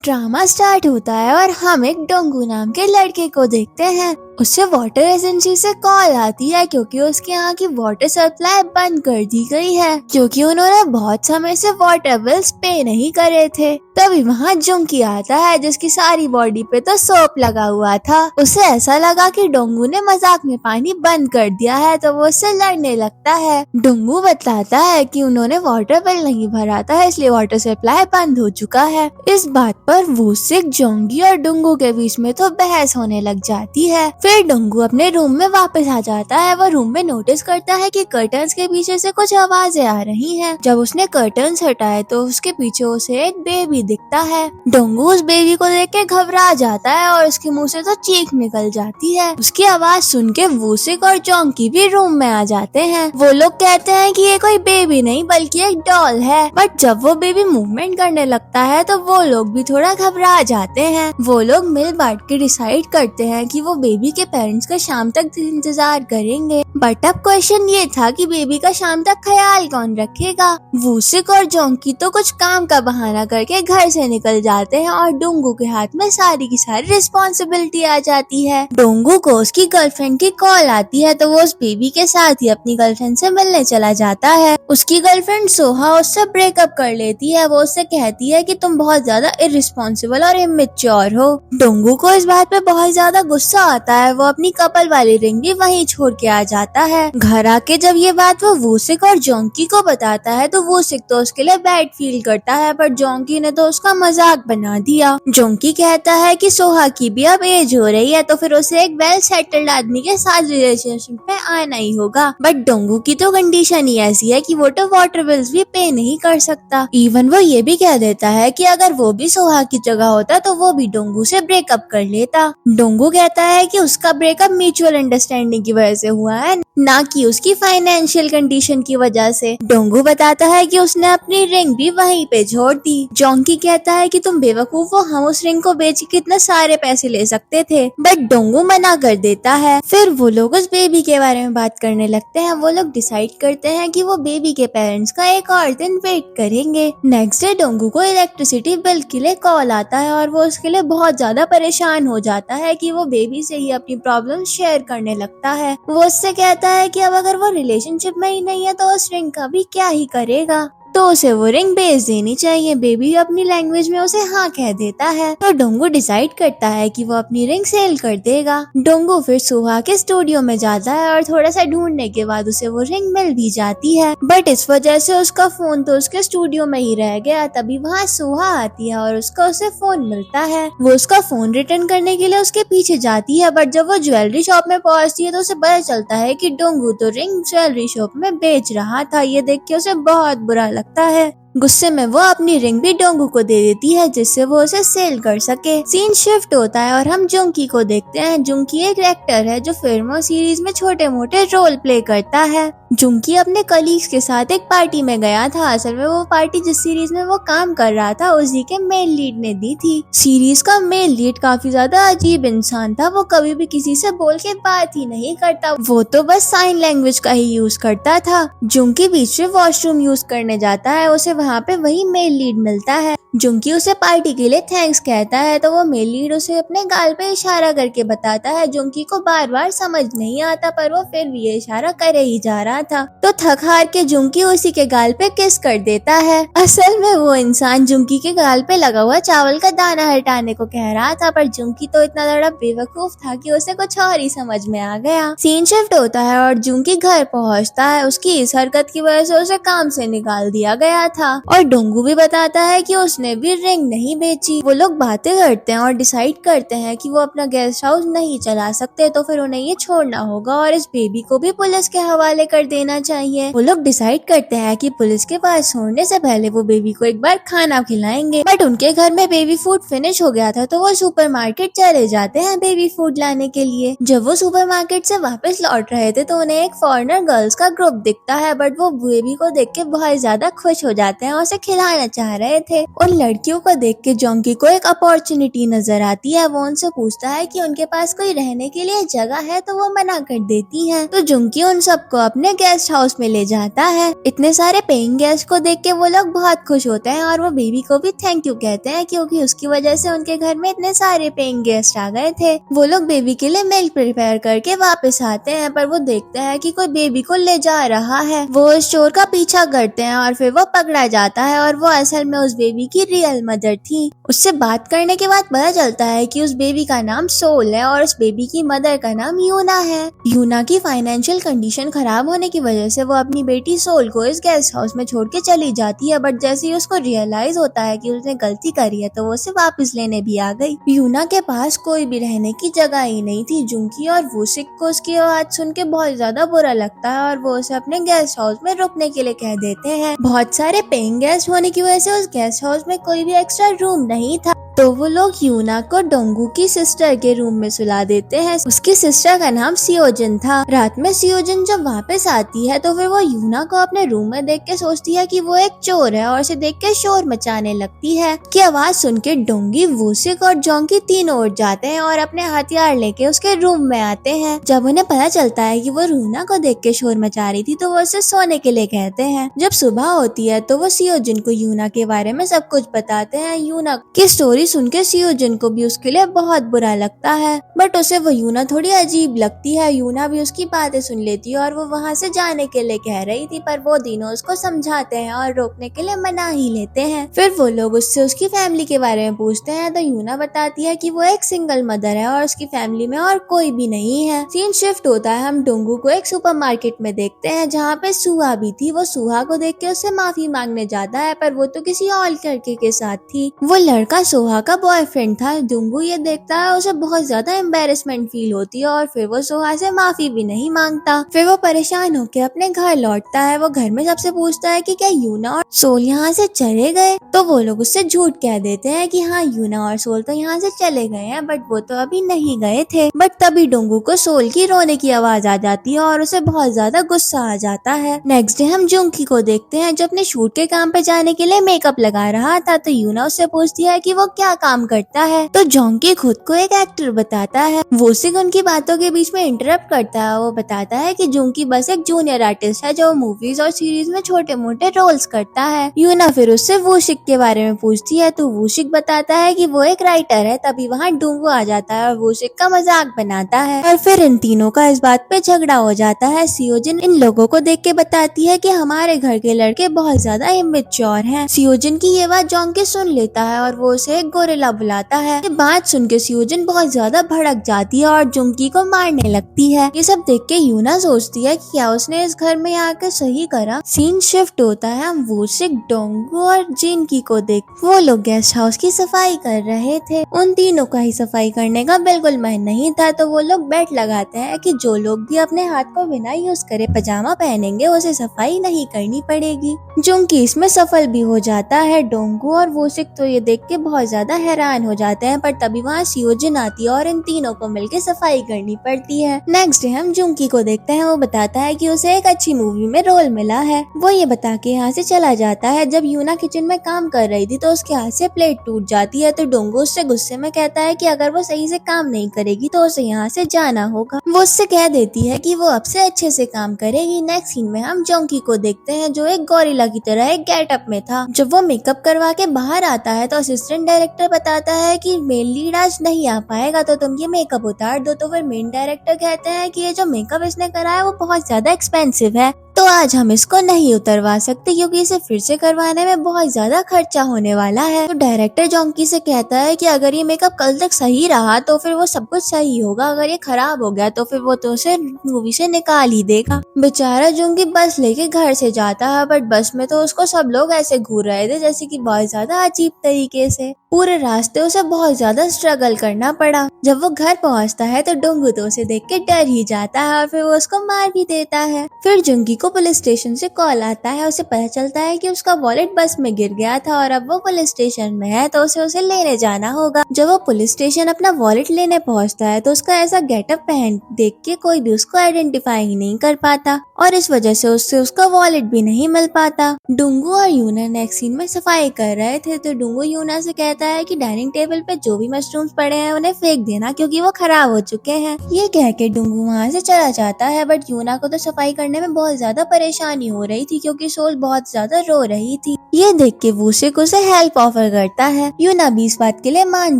Drama start होता है और हम एक डोंगू नाम के लड़के को देखते हैं। उसे वाटर एजेंसी से कॉल आती है क्योंकि उसके यहाँ की वाटर सप्लाई बंद कर दी गई है क्योंकि उन्होंने बहुत समय से वाटर बिल्स पे नहीं करे थे। तभी वहाँ जुंकी आता है जिसकी सारी बॉडी पे तो सोप लगा हुआ था। उसे ऐसा लगा कि डोंगू ने मजाक में पानी बंद कर दिया है तो वो उससे लड़ने लगता है। डोंगू बताता है कि उन्होंने वाटर बिल नहीं भरा था इसलिए वाटर सप्लाई बंद हो चुका है। इस बात पर वूसिक, जोंगी और डोंगू के बीच में तो बहस होने लग जाती है। फिर डोंगू अपने रूम में वापस आ जाता है। वो रूम में नोटिस करता है कि कर्टन्स के पीछे से कुछ आवाजें आ रही हैं। जब उसने कर्टन्स हटाए तो उसके पीछे उसे एक बेबी दिखता है। डोंगू उस बेबी को देख के घबरा जाता है और उसके मुंह से तो चीख निकल जाती है। उसकी आवाज सुन के वूसिक और जोंगी भी रूम में आ जाते हैं। वो लोग कहते हैं कि ये कोई बेबी नहीं बल्कि एक डॉल है। बट जब वो बेबी मूवमेंट करने लगता है तो वो लोग भी थोड़ा घबरा जाते हैं। वो लोग मिल बांट के डिसाइड करते हैं कि वो बेबी के पेरेंट्स का शाम तक इंतजार करेंगे। बट अब क्वेश्चन ये था कि बेबी का शाम तक ख्याल कौन रखेगा। वूसिक और जोंकी तो कुछ काम का बहाना करके घर से निकल जाते हैं और डोंगू के हाथ में सारी की सारी रिस्पॉन्सिबिलिटी आ जाती है। डोंगू को उसकी गर्लफ्रेंड की कॉल आती है तो वो उस बेबी के साथ ही अपनी गर्लफ्रेंड से मिलने चला जाता है। उसकी गर्लफ्रेंड सोहा उससे ब्रेकअप कर लेती है। वो उससे कहती है कि तुम बहुत ज्यादा इर्रिस्पॉन्सिबल और इमेच्योर हो। डोंगू को इस बात पे बहुत ज्यादा गुस्सा आता है। वो अपनी कपल वाली रिंग भी वहीं छोड़ के आ जाता है। घर आके जब ये बात वो वूसिक और जोंकी को बताता है तो वूसिक तो उसके लिए बैड फील करता है पर जोंकी ने तो उसका मजाक बना दिया। जोंकी कहता है कि सोहा की भी अब एज हो रही है तो फिर उसे एक वेल सेटल्ड आदमी के साथ रिलेशनशिप में आना ही होगा। बट डोंगू की तो कंडीशन ही ऐसी है कि वो तो वाटर बिल्स भी पे नहीं कर सकता। इवन वो ये भी कह देता है कि अगर वो भी सोहा की जगह होता तो वो भी डोंगू से ब्रेकअप कर लेता। डोंगू कहता है कि उसका ब्रेकअप म्यूचुअल अंडरस्टैंडिंग की वजह से हुआ है ना कि उसकी फाइनेंशियल कंडीशन की वजह से। डोंगू बताता है कि उसने अपनी रिंग भी वहीं पे छोड़ दी। जोंकी कहता है कि तुम बेवकूफ हो, हम उस रिंग को बेच के कितने सारे पैसे ले सकते थे। बट डोंगू मना कर देता है। फिर वो लोग उस बेबी के बारे में बात करने लगते हैं। वो लोग डिसाइड करते हैं कि वो बेबी के पेरेंट्स का एक और दिन वेट करेंगे। नेक्स्ट डे डोंगू को इलेक्ट्रिसिटी बिल के लिए कॉल आता है और वो उसके लिए बहुत ज्यादा परेशान हो जाता है कि वो बेबी से ही अपनी प्रॉब्लम शेयर करने लगता है। वो उससे कहता है कि अब अगर वो रिलेशनशिप में ही नहीं है तो उस रिंग का भी क्या ही करेगा, तो उसे वो रिंग बेच देनी चाहिए। बेबी अपनी लैंग्वेज में उसे हाँ कह देता है तो डोंगू डिसाइड करता है कि वो अपनी रिंग सेल कर देगा। डोंगू फिर सोहा के स्टूडियो में जाता है और थोड़ा सा ढूंढने के बाद उसे वो रिंग मिल भी जाती है। बट इस वजह से उसका फोन तो उसके स्टूडियो में ही रह गया। तभी वहाँ सोहा आती है और उसका उसे फोन मिलता है। वो उसका फोन रिटर्न करने के लिए उसके पीछे जाती है। बट जब वो ज्वेलरी शॉप में पहुंचती है तो उसे पता चलता है कि डोंगू तो रिंग ज्वेलरी शॉप में बेच रहा था। ये देख के उसे बहुत बुरा लगता है। गुस्से में वो अपनी रिंग भी डोंगू को दे देती है जिससे वो उसे सेल कर सके। सीन शिफ्ट होता है और हम जुंकी को देखते हैं। जुंकी एक एक्टर है जो फिल्मों सीरीज में छोटे मोटे रोल प्ले करता है। जुंकी अपने कलीग्स के साथ एक पार्टी में गया था। असल में वो पार्टी जिस सीरीज में वो काम कर रहा था उसी के मेल लीड ने दी थी। सीरीज का मेल लीड काफी ज्यादा अजीब इंसान था। वो कभी भी किसी से बोल के बात ही नहीं करता। वो तो बस साइन लैंग्वेज का ही यूज करता था। जुंकी बीच में वॉशरूम यूज करने जाता है। उसे वहाँ पे वही मेल लीड मिलता है। जुंकी उसे पार्टी के लिए थैंक्स कहता है तो वो मेल लीड उसे अपने गाल पे इशारा करके बताता है। जुंकी को बार बार समझ नहीं आता पर वो फिर भी ये इशारा करे ही जा रहा था। तो थक हार के जुंकी उसी के गाल पे किस कर देता है। असल में वो इंसान जुंकी के गाल पे लगा हुआ चावल का दाना हटाने को कह रहा था पर जुंकी तो इतना बड़ा बेवकूफ था कि उसे कुछ और ही समझ में आ गया। सीन शिफ्ट होता है और जुंकी घर पहुँचता है। उसकी इस हरकत की वजह से उसे काम से निकाल दिया गया था। और डोंगू भी बताता है कि उसने भी रिंग नहीं बेची। वो लोग बातें करते हैं और डिसाइड करते हैं कि वो अपना गेस्ट हाउस नहीं चला सकते तो फिर उन्हें ये छोड़ना होगा और इस बेबी को भी पुलिस के हवाले कर देना चाहिए। वो लोग डिसाइड करते हैं कि पुलिस के पास छोड़ने से पहले वो बेबी को एक बार खाना खिलाएंगे। बट उनके घर में बेबी फूड फिनिश हो गया था तो वो सुपरमार्केट चले जाते हैं बेबी फूड लाने के लिए। जब वो सुपरमार्केट से वापस लौट रहे थे तो उन्हें एक फॉरेनर गर्ल्स का ग्रुप दिखता है। बट वो बेबी को देख के बहुत ज्यादा खुश हो जाते आते हैं और उसे खिलाना चाह रहे थे। उन लड़कियों को देख के जोंकी को एक अपॉर्चुनिटी नजर आती है। वो उनसे पूछता है कि उनके पास कोई रहने के लिए जगह है, तो वो मना कर देती है। तो जोंकी उन सबको अपने गेस्ट हाउस में ले जाता है। इतने सारे पेइंग गेस्ट को देख के वो लोग बहुत खुश होते हैं और वो बेबी को भी थैंक यू कहते हैं, क्योंकि उसकी वजह से उनके घर में इतने सारे पेइंग गेस्ट आ गए थे। वो लोग बेबी के लिए मिल्क प्रिपेयर करके वापस आते हैं, पर वो देखते हैं कि कोई बेबी को ले जा रहा है। वो उस चोर का पीछा करते हैं और फिर वो पकड़ा जाता है और वो असल में उस बेबी की रियल मदर थी। उससे बात करने के बाद पता चलता है कि उस बेबी का नाम सोल है और उस बेबी की मदर का नाम यूना है। यूना की फाइनेंशियल कंडीशन खराब होने की वजह से वो अपनी बेटी सोल को इस गेस्ट हाउस में छोड़ के चली जाती है, बट जैसे ही उसको रियलाइज होता है कि उसने गलती करी है तो वो उसे वापस लेने भी आ गई। यूना के पास कोई भी रहने की जगह ही नहीं थी। जुंकी और वूसिक को उसकी आवाज सुन के बहुत ज्यादा बुरा लगता है और वो उसे अपने गेस्ट हाउस में रुकने के लिए कह देते हैं। बहुत सारे पेइंग गेस्ट होने की वजह से उस गेस्ट हाउस में कोई भी एक्स्ट्रा रूम नहीं था, तो वो लोग यूना को डोंगू की सिस्टर के रूम में सुला देते हैं। उसकी सिस्टर का नाम सियोजिन था। रात में सियोजिन जब वापस आती है तो फिर वो यूना को अपने रूम में देख के सोचती है कि वो एक चोर है और उसे देख के शोर मचाने लगती है। की आवाज सुन के डोंगी, वूसिक और जोंकी तीनों उठ जाते हैं और अपने हथियार लेके उसके रूम में आते हैं। जब उन्हें पता चलता है कि वो यूना को देख के शोर मचा रही थी तो वो उसे सोने के लिए कहते हैं। जब सुबह होती है तो वो सियोजिन को यूना के बारे में सब कुछ बताते हैं। यूना की स्टोरी सुन के सियोजिन को भी उसके लिए बहुत बुरा लगता है, बट उसे वो यूना थोड़ी अजीब लगती है। यूना भी उसकी बातें सुन लेती है और वो वहाँ से जाने के लिए कह रही थी, पर वो तीनों उसको समझाते हैं और रोकने के लिए मना ही लेते हैं। फिर वो लोग उससे उसकी फैमिली के बारे में पूछते हैं तो यूना बताती है कि वो एक सिंगल मदर है और उसकी फैमिली में और कोई भी नहीं है। सीन शिफ्ट होता है, हम डोंगू को एक सुपरमार्केट में देखते हैं जहाँ पे सुहा भी थी। वो सुहा को देख के उससे माफी मांगने जाता है, पर वो तो किसी और लड़के के साथ थी। वो लड़का सोहा का बॉयफ्रेंड था। डोंगू ये देखता है, उसे बहुत ज्यादा एम्बेरसमेंट फील होती है और फिर वो सोहा से माफी भी नहीं मांगता। फिर वो परेशान होकर अपने घर लौटता है। वो घर में सबसे पूछता है कि क्या यूना और सोल यहाँ से चले गए, तो वो लोग उससे झूठ कह देते हैं कि हाँ, यूना और सोल तो यहाँ से चले गए हैं, बट वो तो अभी नहीं गए थे। बट तभी डोंगू को सोल की रोने की आवाज आ जाती है और उसे बहुत ज्यादा गुस्सा आ जाता है। नेक्स्ट डे हम जुंकी को देखते हैं जो अपने शूट के काम पे जाने के लिए मेकअप लगा रहा था। तो यूना उससे पूछती है कि वो क्या काम करता है, तो जोंकी खुद को एक एक्टर बताता है। वूसिक उनकी बातों के बीच में इंटरप्ट करता है। वो बताता है कि जोंकी बस एक जूनियर आर्टिस्ट है जो मूवीज और सीरीज में छोटे मोटे रोल्स करता है। यूना फिर उससे वूसिक के बारे में पूछती है तो वूसिक बताता है कि वो एक राइटर है। तभी वहाँ डोंगू आ जाता है और वूसिक का मजाक बनाता है और फिर इन तीनों का इस बात पे झगड़ा हो जाता है। सियोजिन इन लोगों को देख के बताती है कि हमारे घर के लड़के बहुत ज्यादा इमेच्योर हैं। सियोजिन की ये बात जोंकी सुन लेता है और वो उसे एक गोरिल्ला बुलाता है। ये बात सुन के सियोजिन बहुत ज्यादा भड़क जाती है और जुंकी को मारने लगती है। ये सब देख के यूना सोचती है कि क्या उसने इस घर में आकर सही करा। सीन शिफ्ट होता है, हम वूसिक, डोंगू और जिनकी को देख। वो लोग गेस्ट हाउस की सफाई कर रहे थे। उन तीनों का ही सफाई करने का बिल्कुल मन नहीं था, तो वो लोग बेट लगाते हैं कि जो लोग भी अपने हाथ को बिना यूज करे पजामा पहनेंगे उसे सफाई नहीं करनी पड़ेगी। जुंकी इसमें सफल भी हो जाता है। डोंगू और वूसिक तो ये देख के बहुत ज्यादा हैरान हो जाते हैं, पर तभी वहाँ सियोजिन आती है और इन तीनों को मिलके सफाई करनी पड़ती है। नेक्स्ट डे हम जुंकी को देखते हैं। वो बताता है कि उसे एक अच्छी मूवी में रोल मिला है। वो ये बता के यहाँ से चला जाता है। जब यूना किचन में काम कर रही थी तो उसके हाथ से प्लेट टूट जाती है, तो डोंगू उससे गुस्से में कहता है कि अगर वो सही से काम नहीं करेगी तो उसे यहाँ से जाना होगा। वो उससे कह देती है कि वो अब से अच्छे से काम करेगी। नेक्स्ट सीन में हम जोंकी को देखते हैं जो एक गोरिल्ला की तरह एक गेटअप में था। जब वो मेकअप करवा के बाहर आता है तो असिस्टेंट डायरेक्टर बताता है कि मेन लीड आज नहीं आ पाएगा तो तुम ये मेकअप उतार दो। तो फिर मेन डायरेक्टर कहते हैं कि ये जो मेकअप इसने करा है वो बहुत ज्यादा एक्सपेंसिव है, तो आज हम इसको नहीं उतरवा सकते क्योंकि इसे फिर से करवाने में बहुत ज्यादा खर्चा होने वाला है। तो डायरेक्टर जोंकी से कहता है कि अगर ये मेकअप कल तक सही रहा तो फिर वो सब कुछ सही होगा, अगर ये खराब हो गया तो फिर वो तो उसे मूवी से निकाल ही देगा। बेचारा जोंकी बस लेके घर से जाता है, बट बस में तो उसको सब लोग ऐसे घूर रहे थे जैसे कि बहुत ज्यादा अजीब तरीके से। पूरे रास्ते उसे बहुत ज्यादा स्ट्रगल करना पड़ा। जब वो घर पहुंचता है तो डोंगू तो उसे देख के डर ही जाता है और फिर वो उसको मार भी देता है। फिर जोंकी को पुलिस स्टेशन से कॉल आता है। उसे पता चलता है कि उसका वॉलेट बस में गिर गया था और अब वो पुलिस स्टेशन में है, तो उसे लेने जाना होगा। जब वो पुलिस स्टेशन अपना वॉलेट लेने पहुंचता है तो उसका ऐसा गेटअप पहन देख के कोई भी उसको आइडेंटिफाई ही नहीं कर पाता और इस वजह से उससे उसका वॉलेट भी नहीं मिल पाता। डुंगू और यूना नेक्स्ट सीन में सफाई कर रहे थे, तो डुंगू यूना से कहता है कि डाइनिंग टेबल पे जो भी मशरूम्स पड़े हैं उन्हें फेंक देना क्योंकि वो खराब हो चुके हैं। ये कह के डुंगू वहाँ से चला जाता है, बट यूना को तो सफाई करने में बहुत ज्यादा परेशानी हो रही थी क्योंकि सोल बहुत ज्यादा रो रही थी। ये देख के वूशिक उसे हेल्प ऑफर करता है। यूना भी इस बात के लिए मान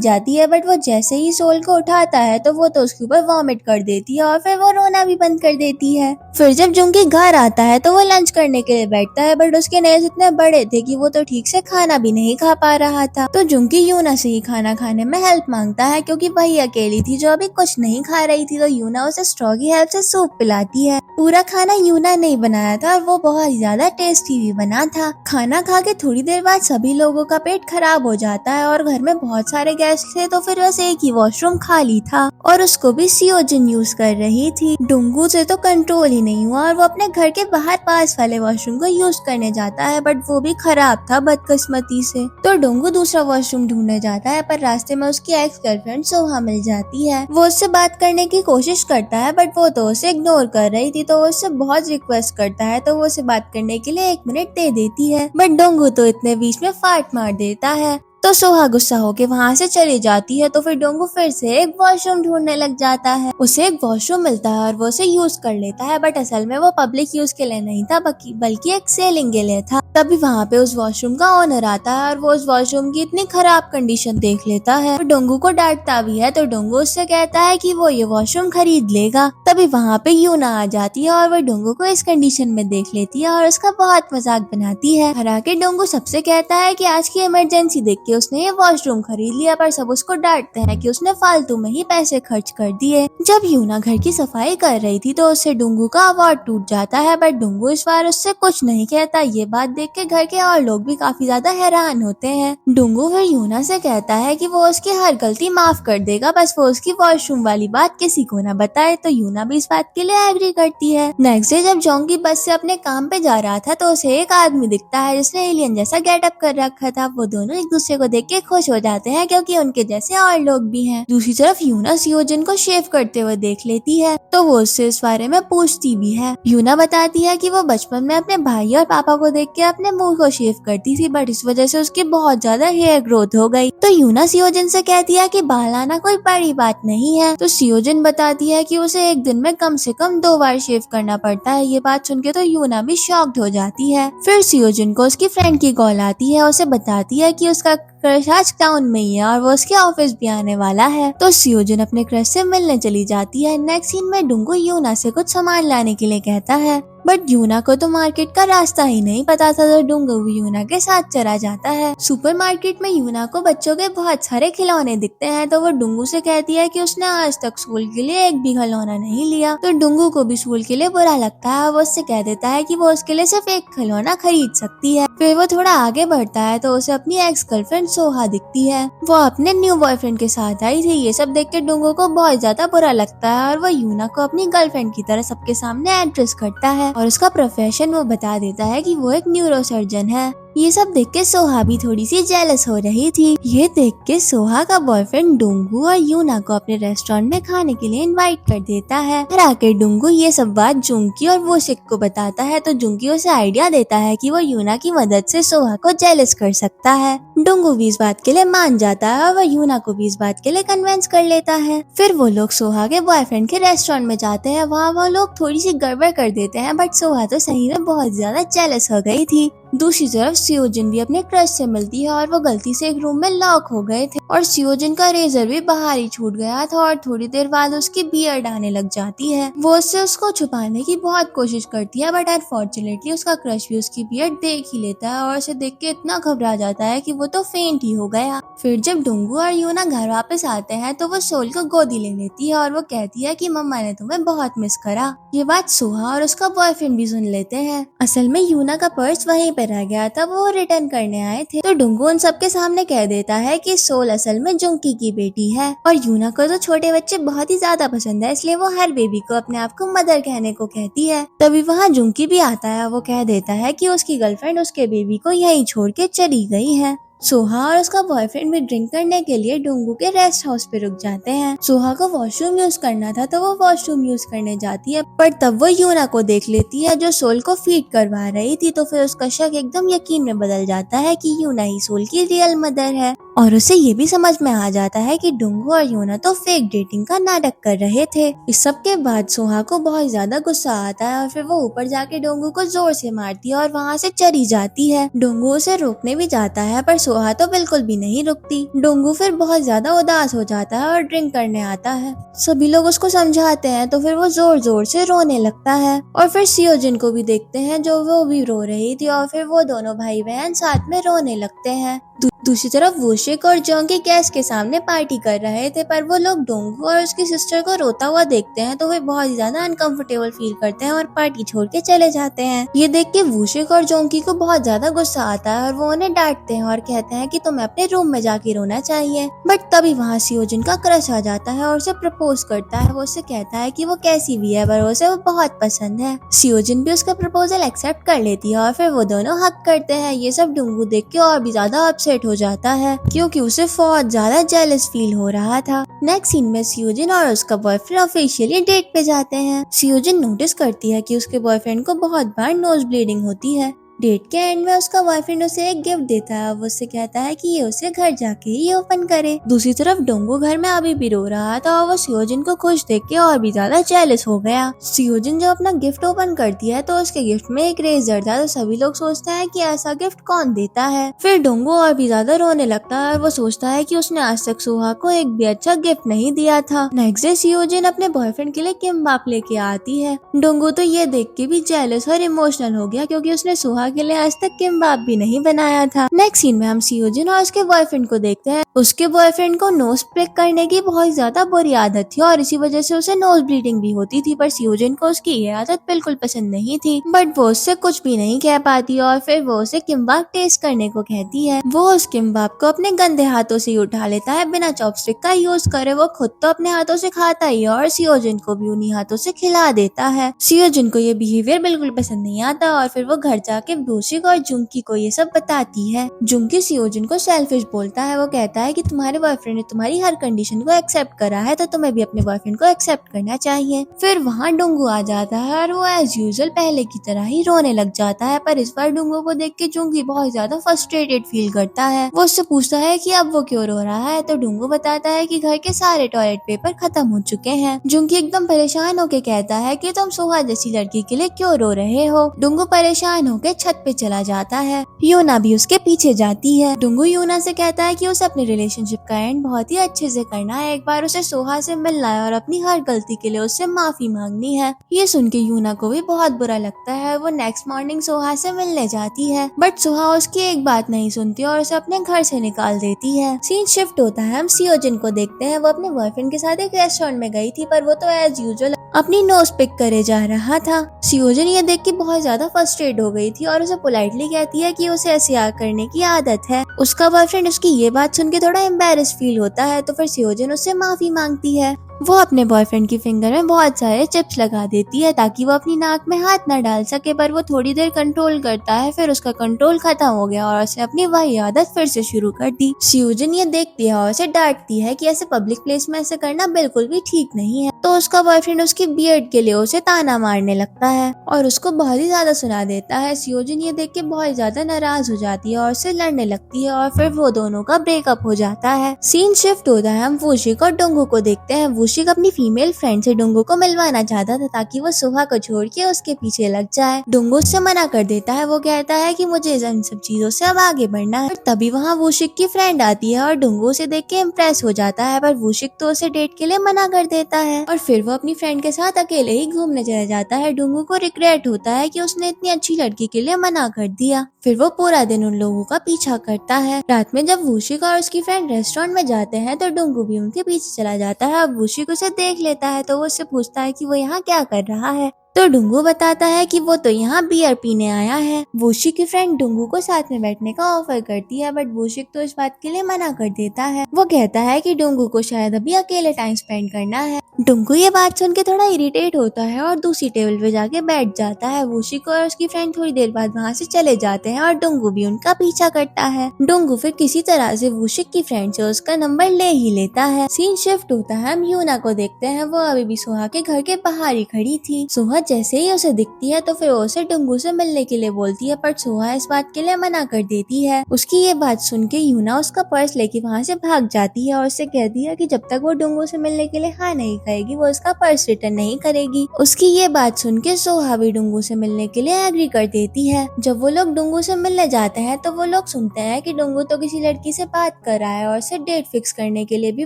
जाती है, बट वो जैसे ही सोल को उठाता है तो वो तो उसके ऊपर वॉमिट कर देती है और फिर वो रोना भी बंद कर देती है। फिर जब जुंगी घर आता है तो वो लंच करने के लिए बैठता है, बट उसके नेल्स इतने बड़े थे कि वो तो ठीक से खाना भी नहीं खा पा रहा था। तो जुंगी यूना से ही खाना खाने में हेल्प मांगता है क्योंकि वही अकेली थी जो अभी कुछ नहीं खा रही थी। तो यूना उसे स्ट्रॉ की हेल्प से सूप पिलाती है। पूरा खाना यूना ने बनाया था और वो बहुत ज्यादा टेस्टी भी बना था। खाना खा के थोड़ी देर बाद सभी लोगों का पेट खराब हो जाता है और घर में बहुत सारे गेस्ट थे, तो फिर बस एक ही वॉशरूम खाली था और उसको भी सियोजिन यूज कर रही थी। डुंगू से तो कंट्रोल ही नहीं हुआ और वो अपने घर के बाहर पास वाले वॉशरूम को यूज करने जाता है, बट वो भी खराब था बदकिस्मती से। तो डुंगू दूसरा वॉशरूम ढूंढने जाता है, पर रास्ते में उसकी एक्स गर्लफ्रेंड सोहा मिल जाती है। वो उससे बात करने की कोशिश करता है, बट वो तो उसे इग्नोर कर रही थी, तो वो उससे बहुत रिक्वेस्ट करता है तो वो उसे बात करने के लिए 1 मिनट दे देती है, बट डोंगू तो इतने बीच में फाट मार देता है। तो सोहा गुस्सा होके वहाँ से चली जाती है। तो फिर डोंगू फिर से एक वॉशरूम ढूंढने लग जाता है। उसे एक वॉशरूम मिलता है और वो उसे यूज कर लेता है, बट असल में वो पब्लिक यूज के लिए नहीं था बल्कि एक सेलिंग के लिए था। तभी वहाँ पे उस वॉशरूम का ओनर आता है और वो उस वॉशरूम की इतनी खराब कंडीशन देख लेता है और डोंगू को डांटता भी है। तो डोंगू उससे कहता है कि वो ये वॉशरूम खरीद लेगा। तभी वहाँ पे यूना आ जाती है और वो डोंगू को इस कंडीशन में देख लेती है और उसका बहुत मजाक बनाती है। हरा के डोंगू सबसे कहता है कि आज की इमरजेंसी देख के उसने ये वॉशरूम खरीद लिया, पर सब उसको डांटते हैं कि उसने फालतू में ही पैसे खर्च कर दिए। जब यूना घर की सफाई कर रही थी तो उससे डोंगू का अवार्ड टूट जाता है, बट डोंगू इस बार उससे कुछ नहीं कहता। ये बात देख के घर के और लोग भी काफी ज्यादा हैरान होते हैं। डोंगू फिर यूना से कहता है कि वो उसकी हर गलती माफ कर देगा, बस वो उसकी वॉशरूम वाली बात किसी को न बताए। तो यूना भी इस बात के लिए एग्री करती है। नेक्स्ट डे जब जोंगी बस से अपने काम पे जा रहा था तो उसे एक आदमी दिखता है जिसने एलियन जैसा गेटअप कर रखा था। वो दोनों एक दूसरे को देख के खुश हो जाते हैं क्योंकि उनके जैसे और लोग भी हैं। दूसरी तरफ यूना सियोजिन को शेव करते हुए देख लेती है, तो वो उससे इस बारे में पूछती भी है। यूना बताती है कि वो बचपन में अपने भाई और पापा को देख के अपने मुंह को शेव करती थी, बट इस वजह से उसकी बहुत ज्यादा हेयर ग्रोथ हो गई। तो यूना सियोजिन से कहती है कि बाल आना कोई बड़ी बात नहीं है। तो सियोजिन बताती है कि उसे एक दिन में कम से कम 2 बार शेव करना पड़ता है। ये बात सुन के तो यूना भी शॉक्ड हो जाती है। फिर सियोजिन को उसकी फ्रेंड की कॉल आती है, उसे बताती है कि उसका क्रश आज टाउन में ही है और वो उसके ऑफिस भी आने वाला है। तो सियोजिन अपने क्रश से मिलने चली जाती है। नेक्स्ट सीन में डुंगू यूना से कुछ सामान लाने के लिए कहता है, बट यूना को तो मार्केट का रास्ता ही नहीं पता था, तो डुंगू यूना के साथ चला जाता है। सुपरमार्केट में यूना को बच्चों के बहुत सारे खिलौने दिखते हैं, तो वो डुंगू से कहती है कि उसने आज तक स्कूल के लिए एक भी खिलौना नहीं लिया। तो डुंगू को भी स्कूल के लिए बुरा लगता है। वो उससे कह देता है कि वो उसके लिए सिर्फ एक खिलौना खरीद सकती है। फिर वो थोड़ा आगे बढ़ता है तो उसे अपनी एक्स गर्लफ्रेंड सोहा दिखती है। वो अपने न्यू बॉयफ्रेंड के साथ आई थी। ये सब देख के डुंगू को बहुत ज्यादा बुरा लगता है और वो यूना को अपनी गर्लफ्रेंड की तरह सबके सामने एड्रेस करता है और उसका प्रोफेशन वो बता देता है कि वो एक न्यूरोसर्जन है। ये सब देख के सोहा भी थोड़ी सी जेलस हो रही थी। ये देख के सोहा का बॉयफ्रेंड डुंगू और यूना को अपने रेस्टोरेंट में खाने के लिए इनवाइट कर देता है। फिर आके डुंगू ये सब बात जुंकी और वूशिक को बताता है, तो जुंकी उसे आइडिया देता है कि वो यूना की मदद से सोहा को जेलस कर सकता है। डुंगू भी इस बात के लिए मान जाता है और वो यूना को भी इस बात के लिए कन्विंस कर लेता है। फिर वो लोग सोहा के बॉयफ्रेंड के रेस्टोरेंट में जाते हैं। वहाँ वो लोग थोड़ी सी गड़बड़ कर देते हैं, बट सोहा तो सही में बहुत ज्यादा जेलस हो गई थी। दूसरी तरफ सियोजिन भी अपने क्रश से मिलती है और वो गलती से एक रूम में लॉक हो गए थे और सियोजिन का रेजर भी बाहर ही छूट गया था और थोड़ी देर बाद उसकी बियर्ड आने लग जाती है। वो उससे उसको छुपाने की बहुत कोशिश करती है, बट अनफॉर्चुनेटली उसका क्रश भी उसकी बियर्ड देख ही लेता है और उसे देख के इतना घबरा जाता है कि वो तो फेंट ही हो गया। फिर जब डुंगू और यूना घर वापस आते हैं तो वो सोल को गोदी ले लेती है और वो कहती है कि मम्मा ने तुम्हें बहुत मिस करा। ये बात सोहा और उसका बॉयफ्रेंड भी सुन लेते हैं। असल में यूना का पर्स वहीं पे रह गया था वो रिटर्न करने आए थे। तो डोंगू उन सबके सामने कह देता है कि सोल असल में जुंकी की बेटी है और यूना को तो छोटे बच्चे बहुत ही ज्यादा पसंद है, इसलिए वो हर बेबी को अपने आप को मदर कहने को कहती है। तभी वहाँ जुंकी भी आता है। वो कह देता है कि उसकी गर्लफ्रेंड उसके बेबी को यहीं छोड़ के चली गई है। सोहा और उसका बॉयफ्रेंड भी ड्रिंक करने के लिए डोंगू के रेस्ट हाउस पे रुक जाते हैं। सोहा को वॉशरूम यूज करना था तो वो वॉशरूम यूज करने जाती है, पर तब वो यूना को देख लेती है जो सोल को फीड करवा रही थी। तो फिर उसका शक एकदम यकीन में बदल जाता है कि यूना ही सोल की रियल मदर है और उसे ये भी समझ में आ जाता है कि डोंगू और यूना तो फेक डेटिंग का नाटक कर रहे थे। इस सब के बाद सोहा को बहुत ज्यादा गुस्सा आता है और फिर वो ऊपर जाके डोंगू को जोर से मारती है और वहाँ से चली जाती है। डोंगू उसे रोकने भी जाता है पर सोहा तो बिल्कुल भी नहीं रुकती। डोंगू फिर बहुत ज्यादा उदास हो जाता है और ड्रिंक करने आता है। सभी लोग उसको समझाते हैं तो फिर वो जोर जोर से रोने लगता है और फिर सियोजिन को भी देखते हैं जो वो भी रो रही थी और फिर वो दोनों भाई बहन साथ में रोने लगते हैं। दूसरी तरफ वूशिक और जोंगी गैस के सामने पार्टी कर रहे थे, पर वो लोग डोंगू और उसकी सिस्टर को रोता हुआ देखते हैं तो वे बहुत ही ज्यादा अनकंफर्टेबल फील करते हैं और पार्टी छोड़ के चले जाते हैं। ये देख के वूशिक और जोंगी को बहुत ज्यादा गुस्सा आता है और वो उन्हें डांटते हैं और कहते हैं कि तुम्हें अपने रूम में जाके रोना चाहिए। बट तभी वहाँ सियोजिन का क्रश आ जाता है और उसे प्रपोज करता है। वो उससे कहता है कि वो कैसी भी है पर उसे वो बहुत पसंद है। सियोजिन भी उसका प्रपोजल एक्सेप्ट कर लेती है और फिर वो दोनों हक करते हैं। ये सब डोंगू देख के और भी ज्यादा अपसेट हो जाता है क्योंकि उसे बहुत ज्यादा जेलस फील हो रहा था। नेक्स्ट सीन में सियोजिन और उसका बॉयफ्रेंड ऑफिशियली डेट पे जाते हैं। सियोजिन नोटिस करती है कि उसके बॉयफ्रेंड को बहुत बार नोज ब्लीडिंग होती है। डेट के एंड में उसका बॉयफ्रेंड उसे एक गिफ्ट देता है। वो उससे कहता है कि ये उसे घर जाके ही ओपन करे। दूसरी तरफ डोंगू घर में अभी भी रो रहा था और वो सियोजिन को खुश देख के और भी ज्यादा जेलस हो गया। सियोजिन जब अपना गिफ्ट ओपन करती है तो उसके गिफ्ट में एक रेजर था। तो सभी लोग सोचते हैं कि ऐसा गिफ्ट कौन देता है। फिर डोंगू और भी ज्यादा रोने लगता है और वो सोचता है कि उसने आज तक सोहा को एक भी अच्छा गिफ्ट नहीं दिया था। नेक्स्ट डे सियोजिन अपने बॉयफ्रेंड के लिए किम्बाप लेके आती है। डोंगू तो ये देख के भी जेलस और इमोशनल हो गया क्योंकि उसने सोहा के लिए आज तक किम्बाप भी नहीं बनाया था। नेक्स्ट सीन में हम सियोजिन और उसके बॉयफ्रेंड को देखते हैं। उसके बॉयफ्रेंड को नोज पिक करने की बहुत ज्यादा बुरी आदत थी और इसी वजह से उसे नोज ब्लीडिंग भी होती थी, पर सियोजिन को उसकी ये आदत बिल्कुल पसंद नहीं थी। बट वो उससे कुछ भी नहीं कह पाती और फिर वो उसे किम्बाप टेस्ट करने को कहती है। वो उस किम्बाप को अपने गंदे हाथों से उठा लेता है बिना चॉपस्टिक का यूज करे। वो खुद तो अपने हाथों से खाता ही है और सियोजिन को भी उन्हीं हाथों से खिला देता है। सियोजिन को ये बिहेवियर बिल्कुल पसंद नहीं आता और फिर वो घर जाके वूशिक और जुंकी को ये सब बताती है। जुंकी सियोजिन को सेल्फिश बोलता है। वो कहता है कि तुम्हारे बॉयफ्रेंड ने तुम्हारी हर कंडीशन को एक्सेप्ट करा है तो तुम्हें भी अपने बॉयफ्रेंड को एक्सेप्ट करना चाहिए। फिर वहाँ डोंगू आ जाता है और वो एज यूजुअल पहले की तरह ही रोने लग जाता है, पर इस बार डोंगू को देख के जुंकी बहुत ज्यादा फ्रस्ट्रेटेड फील करता है। वो उससे पूछता है कि अब वो क्यों रो रहा है तो डोंगू बताता है कि घर के सारे टॉयलेट पेपर खत्म हो चुके हैं। जुंकी एकदम परेशान होके कहता है कि तुम सोहा जैसी लड़की के लिए क्यों रो रहे हो। डोंगू परेशान होके छत पे चला जाता है। यूना भी उसके पीछे जाती है। डोंगू यूना से कहता है कि उसे अपने रिलेशनशिप का एंड बहुत ही अच्छे से करना है। एक बार उसे सोहा से मिलना है और अपनी हर गलती के लिए उससे माफी मांगनी है। ये सुन के यूना को भी बहुत बुरा लगता है। वो नेक्स्ट मॉर्निंग सोहा से मिलने जाती है, बट सोहा उसकी एक बात नहीं सुनती और उसे अपने घर से निकाल देती है। सीन शिफ्ट होता है। हम सियोजिन को देखते हैं। वो अपने बॉयफ्रेंड के साथ एक रेस्टोरेंट में गई थी, पर वो तो एज यूजुअल अपनी नोज पिक करे जा रहा था। सियोजिन ये देख के बहुत ज्यादा फ्रस्ट्रेट हो गई थी और उसे पोलाइटली कहती है कि उसे ऐसे करने की आदत है। उसका बॉयफ्रेंड उसकी ये बात सुन के थोड़ा एम्बैरेस फील होता है तो फिर सियोजिन उससे माफी मांगती है। वो अपने बॉयफ्रेंड की फिंगर में बहुत सारे चिप्स लगा देती है ताकि वो अपनी नाक में हाथ न डाल सके, पर वो थोड़ी देर कंट्रोल करता है। फिर उसका कंट्रोल खत्म हो गया और उसने अपनी वही आदत फिर से शुरू कर दी। सियोजिन ये देखती है और उसे डांटती है कि ऐसे पब्लिक प्लेस में ऐसे करना बिल्कुल भी ठीक नहीं है। तो उसका बॉयफ्रेंड उसकी बियर्ड के लिए उसे ताना मारने लगता है और उसको बहुत ही ज्यादा सुना देता है। सियोजिन ये देख के बहुत ज्यादा नाराज हो जाती है और उससे लड़ने लगती है और फिर वो दोनों का ब्रेकअप हो जाता है। सीन शिफ्ट होता है। हम वूशिक और डोंगू को देखते हैं। वूशिक अपनी फीमेल फ्रेंड से डोंगू को मिलवाना चाहता था ताकि वो सोहा को छोड़ के उसके पीछे लग जाए। डोंगू उससे मना कर देता है। वो कहता है कि मुझे इन सब चीजों से अब आगे बढ़ना है। तभी वहाँ वूशिक की फ्रेंड आती है और डोंगू उसे देख के इम्प्रेस हो जाता है, पर वूशिक तो उसे डेट के लिए मना कर देता है और फिर वो अपनी फ्रेंड के साथ अकेले ही घूमने चला जाता है। डोंगू को रिग्रेट होता है कि उसने इतनी अच्छी लड़की के लिए मना कर दिया। फिर वो पूरा दिन उन लोगों का पीछा करता है। रात में जब वूशिक और उसकी फ्रेंड रेस्टोरेंट में जाते हैं तो डोंगू भी उनके पीछे चला जाता है। अब वूशिक उसे देख लेता है तो वो उससे पूछता है कि वो यहाँ क्या कर रहा है। तो डुंगू बताता है कि वो तो यहाँ बियर पीने आया है। वूशिक की फ्रेंड डुंगू को साथ में बैठने का ऑफर करती है, बट वूशिक तो इस बात के लिए मना कर देता है। वो कहता है कि डुंगू को शायद अभी अकेले टाइम स्पेंड करना है। डुंगू ये बात सुन के थोड़ा इरिटेट होता है और दूसरी टेबल पे जाके बैठ जाता है। वूशिक और उसकी फ्रेंड थोड़ी देर बाद वहाँ से चले जाते हैं और डुंगू भी उनका पीछा करता है। डुंगू फिर किसी तरह से वूशिक की फ्रेंड से उसका नंबर ले ही लेता है। सीन शिफ्ट होता है, हम यूना को देखते हैं। वो अभी भी सोहा के घर के बाहर ही खड़ी थी। सोहा जैसे ही उसे दिखती है तो फिर वो उसे डुंगू से मिलने के लिए बोलती है, पर सोहा इस बात के लिए मना कर देती है। उसकी ये बात सुन के यूना उसका पर्स लेके वहाँ से भाग जाती है और उससे कहती है कि जब तक वो डुंगू से मिलने के लिए हाँ नहीं कहेगी वो उसका पर्स रिटर्न नहीं करेगी। उसकी ये बात सुन के सोहा भी डुंगू से मिलने के लिए एग्री कर देती है। जब वो लोग डुंगू से मिलने जाते हैं तो वो लोग सुनते हैं कि डुंगू तो किसी लड़की से बात कर रहा है और उसे डेट फिक्स करने के लिए भी